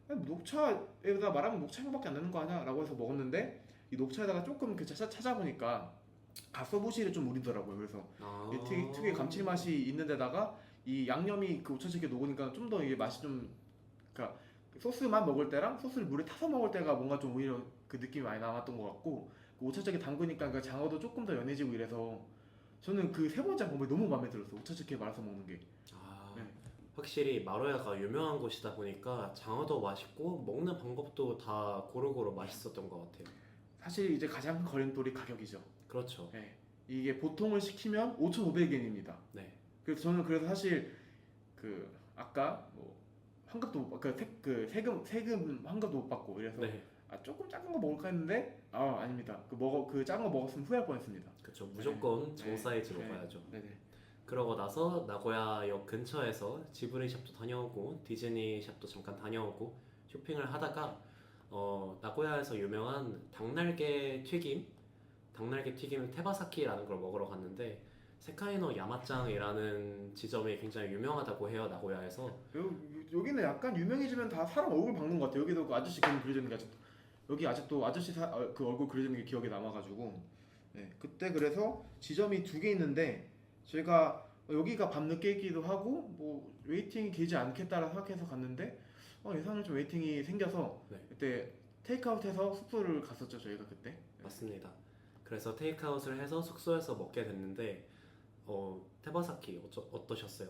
아니, 녹차에다 말하면 녹차향밖에 안 나는 거 아니야? 라고 해서 먹었는데 이 녹차에다가 조금 그 찾아보니까 가소부시를 좀 우리더라고요. 그래서 아. 이 특유의 감칠맛이 있는 데다가 이 양념이 그 오차즈케 녹으니까 좀 더 이게 맛이 좀 그러니까 소스만 먹을 때랑 소스를 물에 타서 먹을 때가 뭔가 좀 오히려 그 느낌이 많이 남았던 것 같고 그 오차즈케 담그니까 그 장어도 조금 더 연해지고 이래서 저는 그 3번째 방법이 너무 마음에 들었어요. 오차즈케 말아서 먹는 게. 아, 네. 확실히 마루야가 유명한 곳이다 보니까 장어도 맛있고 먹는 방법도 다 고루고루 맛있었던 것 같아요. 사실 이제 가장 큰 거림돌이 가격이죠. 그렇죠. 네. 이게 보통을 시키면 5,500엔입니다. 네. 그래서 저는 그래서 사실 그 아까 뭐 환급도 그 세금 환급도 못 받고 이래서 네. 아 조금 작은 거 먹을까 했는데 아 아닙니다. 그 작은 거 먹었으면 후회할 뻔했습니다. 그렇죠. 무조건 네. 정 사이즈로 네. 가야죠. 네네. 그러고 나서 나고야역 근처에서 지브리 샵도 다녀오고 디즈니 샵도 잠깐 다녀오고 쇼핑을 하다가 나고야에서 유명한 닭날개 튀김 테바사키라는 걸 먹으러 갔는데 세카이노 야마짱이라는 지점이 굉장히 유명하다고 해요. 나고야에서. 여기는 약간 유명해지면 다 사람 얼굴 박는 것 같아요. 여기도 그 아저씨 그림 그려져 있는 게 아직도 여기 아직도 아저씨 그 얼굴 그려져 있는 게 기억에 남아가지고 네 그때 그래서 지점이 2개 있는데 제가 여기가 밤늦게 있기도 하고 뭐 웨이팅이 길지 않겠다라 생각해서 갔는데 예상을 좀 웨이팅이 생겨서 네. 그때 테이크아웃해서 숙소를 갔었죠 저희가 그때. 맞습니다. 그래서 테이크아웃을 해서 숙소에서 먹게 됐는데 테바사키 어떠셨어요?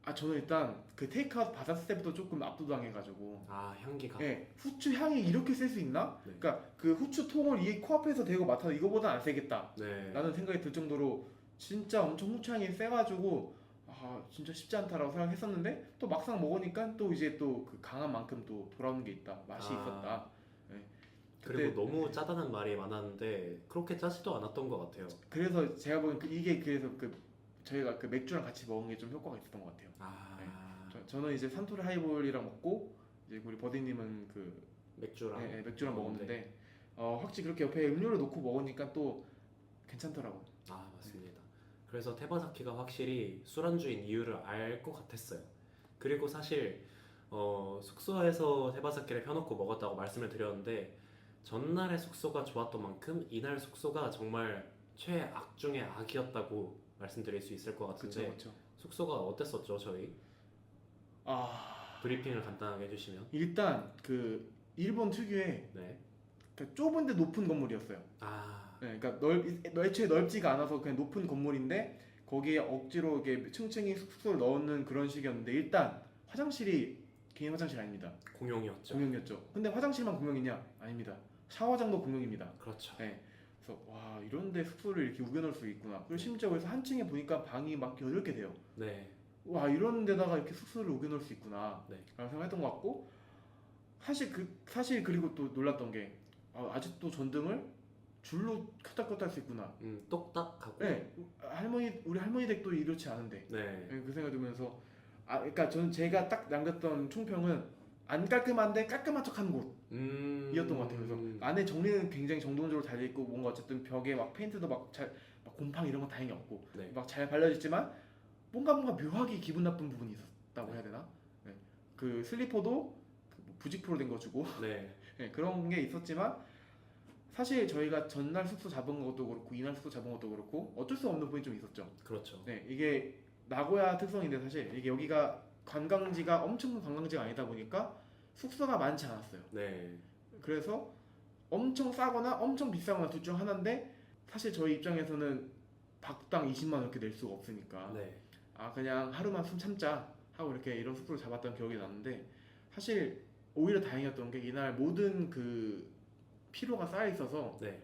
아 저는 일단 그 테이크아웃 받았을 때부터 조금 압도당해가지고 아 향기가 네, 후추 향이 이렇게 셀 수 있나? 네. 그러니까 그 후추 통을 이 코앞에서 대고 맡아도 이거보다 안 세겠다 네. 라는 생각이 들 정도로 진짜 엄청 후추 향이 세가지고 아 진짜 쉽지 않다라고 생각했었는데 또 막상 먹으니까 또 이제 또 그 강한 만큼 또 돌아오는 게 있다 맛이 아. 있었다. 네. 그리고 그때- 너무 짜다는 말이 많았는데 그렇게 짜지도 않았던 것 같아요. 그래서 제가 보기엔 이게 그래서 그 저희가 그 맥주랑 같이 먹은 게 좀 효과가 있었던 것 같아요. 아 저는 이제 산토리 하이볼이랑 먹고 이제 우리 버디님은 그 맥주랑 맥주랑 먹었는데 확실히 그렇게 옆에 음료를 놓고 먹으니까 또 괜찮더라고. 아 맞습니다. 그래서 테바사키가 확실히 술안주인 이유를 알 것 같았어요. 그리고 사실 숙소에서 테바사키를 펴놓고 먹었다고 말씀을 드렸는데 전날의 숙소가 좋았던 만큼 이날 숙소가 정말 최악 중의 악이었다고 말씀드릴 수 있을 것 같은데 그렇죠. 숙소가 어땠었죠 저희? 아 브리핑을 간단하게 해주시면. 일단 그 일본 특유의 네. 그러니까 좁은데 높은 건물이었어요. 아 네, 그러니까 애초에 넓지가 않아서 그냥 높은 건물인데 거기에 억지로 이렇게 층층이 숙소를 넣는 그런 식이었는데 일단 화장실이 개인 화장실 아닙니다. 공용이었죠. 공용이었죠. 근데 화장실만 공용이냐? 아닙니다. 샤워장도 공용입니다. 그렇죠. 네. 그래서 와 이런데 숙소를 이렇게 우겨놓을 수 있구나. 그리고 심지어 그래서 한 층에 보니까 방이 막 8개 돼요. 네. 와 이런 데다가 이렇게 숙소를 우겨놓을 수 있구나 네. 라는 생각했던 것 같고, 사실 그리고 또 놀랐던 게 아직도 전등을 줄로 켰다 껐다 할 수 있구나. 똑딱하고. 네, 우리 할머니 댁도 이렇지 않은데. 네. 네, 그 생각이 들면서 그러니까 저는 제가 딱 남겼던 총평은 안 깔끔한데 깔끔한 척하는 곳이었던 것 같아요. 그래서 안에 정리는 굉장히 정돈적으로 잘 돼 있고 뭔가 어쨌든 벽에 막 페인트도 막 곰팡이 이런 건 다행히 없고 네. 막 잘 발라졌지만 뭔가 묘하게 기분 나쁜 부분이 있었다고 해야 되나? 네. 그 슬리퍼도 그뭐 부직포로 된 거 주고 네. 네, 그런 게 있었지만 사실 저희가 전날 숙소 잡은 것도 그렇고 이날 숙소 잡은 것도 그렇고 어쩔 수 없는 부분이 좀 있었죠. 그렇죠. 네, 이게 나고야 특성인데 사실 이게 여기가 관광지가 엄청 관광지가 아니다 보니까 숙소가 많지 않았어요. 네. 그래서 엄청 싸거나 엄청 비싸거나 둘 중 하나인데 사실 저희 입장에서는 박당 20만 원 이렇게 낼 수가 없으니까 네. 그냥 하루만 숨 참자 하고 이렇게 이런 숙소를 잡았던 기억이 나는데, 사실 오히려 다행이었던 게 이날 모든 그 피로가 쌓여 있어서 네.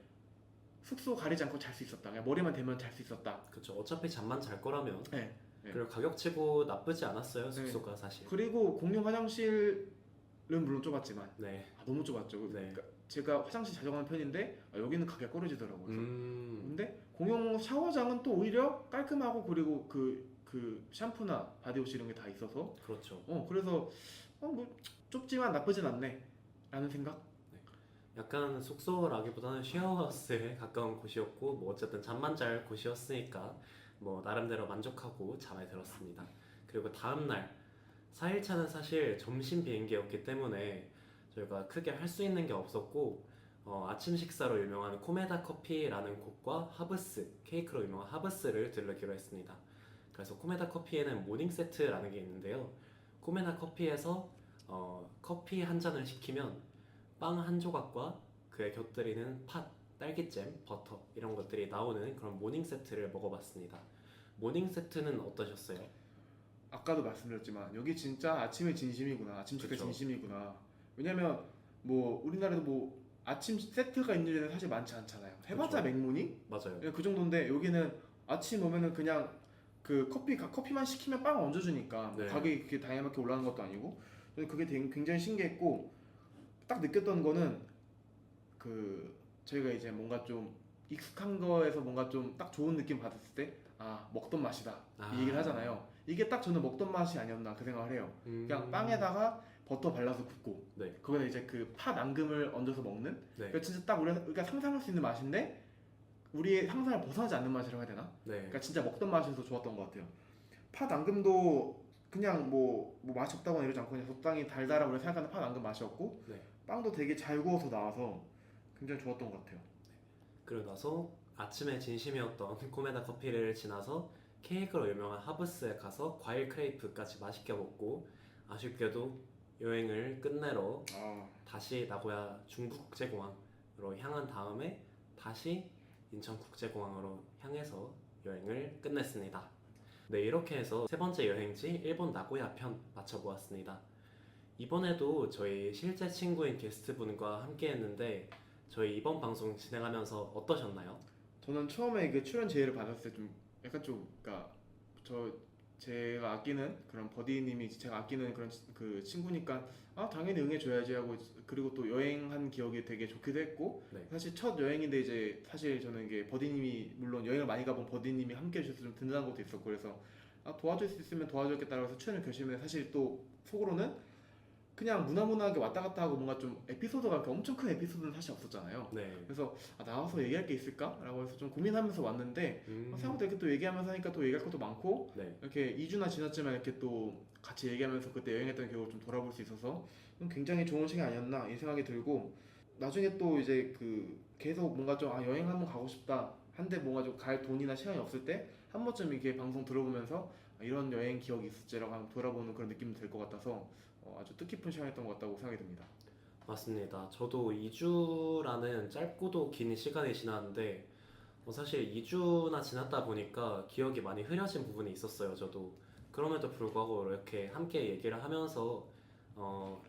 숙소 가리지 않고 잘 수 있었다. 그냥 머리만 대면 잘 수 있었다. 그렇죠. 어차피 잠만 잘 거라면. 네. 네. 그리고 가격치고 나쁘지 않았어요. 숙소가 사실. 그리고 공용 화장실은 물론 좁았지만 네. 너무 좁았죠. 네. 그러니까 제가 화장실 자주 가는 편인데 여기는 가게가 꺼려지더라고요. 그래서 근데 공용 샤워장은 또 오히려 깔끔하고 그리고 그 샴푸나 바디워시 이런 게 다 있어서 그렇죠. 그래서 뭐 좁지만 나쁘진 않네 라는 생각. 약간 숙소라기보다는 쉐어하우스에 가까운 곳이었고 뭐 어쨌든 잠만 잘 곳이었으니까 뭐 나름대로 만족하고 잠에 들었습니다. 그리고 다음날 4일차는 사실 점심 비행기였기 때문에 저희가 크게 할 수 있는 게 없었고 아침 식사로 유명한 코메다 커피라는 곳과 하브스, 케이크로 유명한 하브스를 들르기로 했습니다. 그래서 코메다 커피에는 모닝 세트라는 게 있는데요. 코메다 커피에서 커피 한 잔을 시키면 빵 한 조각과 그에 곁들이는 팥, 딸기잼, 버터 이런 것들이 나오는 그런 모닝 세트를 먹어봤습니다. 모닝 세트는 어떠셨어요? 아까도 말씀드렸지만 여기 진짜 아침의 진심이구나. 아침 식사 그쵸. 진심이구나. 왜냐면 뭐 우리나라도 뭐 아침 세트가 있는 데는 사실 많지 않잖아요. 해봤자 그쵸. 맥모닝? 맞아요. 그 정도인데 여기는 아침 오면은 그냥 그 커피만 시키면 빵 얹어주니까 네. 가격이 그렇게 다양하게 올라가는 것도 아니고, 그래서 그게 굉장히 신기했고, 딱 느꼈던 거는 그 저희가 이제 뭔가 좀 익숙한 거에서 뭔가 좀 딱 좋은 느낌 받았을 때 먹던 맛이다 이 얘기를 하잖아요. 이게 딱 저는 먹던 맛이 아니었나 그 생각을 해요. 그냥 빵에다가 버터 발라서 굽고 네. 거기다 이제 그 팥 앙금을 얹어서 먹는, 네. 그러니까 진짜 딱 우리가 상상할 수 있는 맛인데 우리의 상상을 벗어나지 않는 맛이라고 해야 되나? 네. 그러니까 진짜 먹던 맛에서 좋았던 것 같아요. 팥 앙금도 그냥 뭐 맛이 없다거나 이러지 않고 그냥 적당히 달달하고 우리가 생각하는 팥 앙금 맛이었고, 네. 빵도 되게 잘 구워서 나와서 굉장히 좋았던 것 같아요. 그리고 나서 아침에 진심이었던 코메다 커피를 지나서 케이크로 유명한 하브스에 가서 과일 크레이프까지 맛있게 먹고, 아쉽게도 여행을 끝내러 다시 나고야 중부국제공항으로 향한 다음에 다시 인천국제공항으로 향해서 여행을 끝냈습니다. 네, 이렇게 해서 세 번째 여행지 일본 나고야 편 마쳐보았습니다. 이번에도 저희 실제 친구인 게스트분과 함께 했는데 저희 이번 방송 진행하면서 어떠셨나요? 저는 처음에 그 출연 제의를 받았을 때 좀 약간 좀 그러니까 제가 아끼는 그런 버디님이 제가 아끼는 그런 그 친구니까 당연히 응해줘야지 하고, 그리고 또 여행한 기억이 되게 좋기도 했고, 네. 사실 첫 여행인데 이제 사실 저는 이게 버디님이 물론 여행을 많이 가본 버디님이 함께 해주셔서 좀 든든한 것도 있었고, 그래서 도와줄 수 있으면 도와주겠다고 해서 출연을 결심했는데, 사실 또 속으로는 그냥 무난무난하게 왔다 갔다 하고 뭔가 좀 에피소드가 이렇게 엄청 큰 에피소드는 사실 없었잖아요. 네. 그래서 나와서 얘기할 게 있을까? 라고 해서 좀 고민하면서 왔는데 생각보다 이렇게 또 얘기하면서 하니까 또 얘기할 것도 많고, 네. 이렇게 2주나 지났지만 이렇게 또 같이 얘기하면서 그때 여행했던 기억을 좀 돌아볼 수 있어서 굉장히 좋은 시간이 아니었나 이 생각이 들고, 나중에 또 이제 그 계속 뭔가 좀 여행 한번 가고 싶다 한데 뭔가 좀 갈 돈이나 시간이 없을 때 한 번쯤 이렇게 방송 들어보면서 이런 여행 기억이 있었지라고 한번 돌아보는 그런 느낌도 될 것 같아서 아주 뜻깊은 시간이었던 것 같다고 생각이 듭니다. 맞습니다. 저도 2주라는 짧고도 긴 시간이 지났는데 사실 2주나 지났다 보니까 기억이 많이 흐려진 부분이 있었어요. 저도 그럼에도 불구하고 이렇게 함께 얘기를 하면서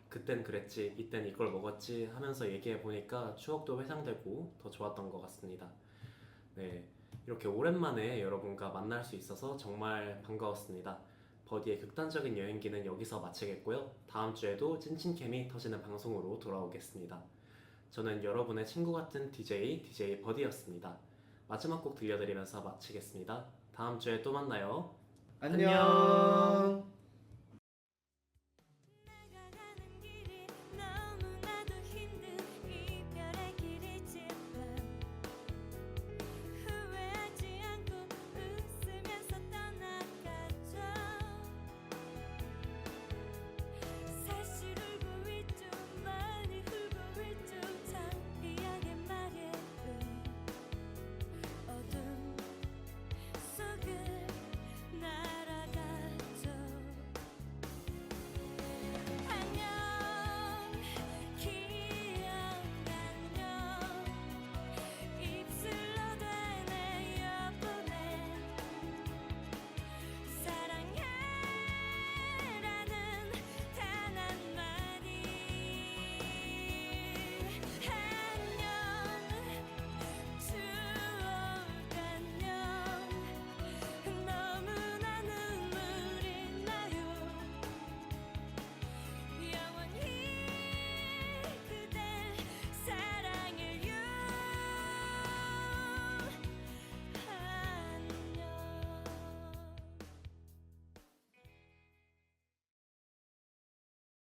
그땐 그랬지, 이땐 이걸 먹었지 하면서 얘기해 보니까 추억도 회상되고 더 좋았던 것 같습니다. 네, 이렇게 오랜만에 여러분과 만날 수 있어서 정말 반가웠습니다. 버디의 극단적인 여행기는 여기서 마치겠고요. 다음 주에도 찐친캠이 터지는 방송으로 돌아오겠습니다. 저는 여러분의 친구 같은 DJ 버디였습니다. 마지막 곡 들려드리면서 마치겠습니다. 다음 주에 또 만나요. 안녕.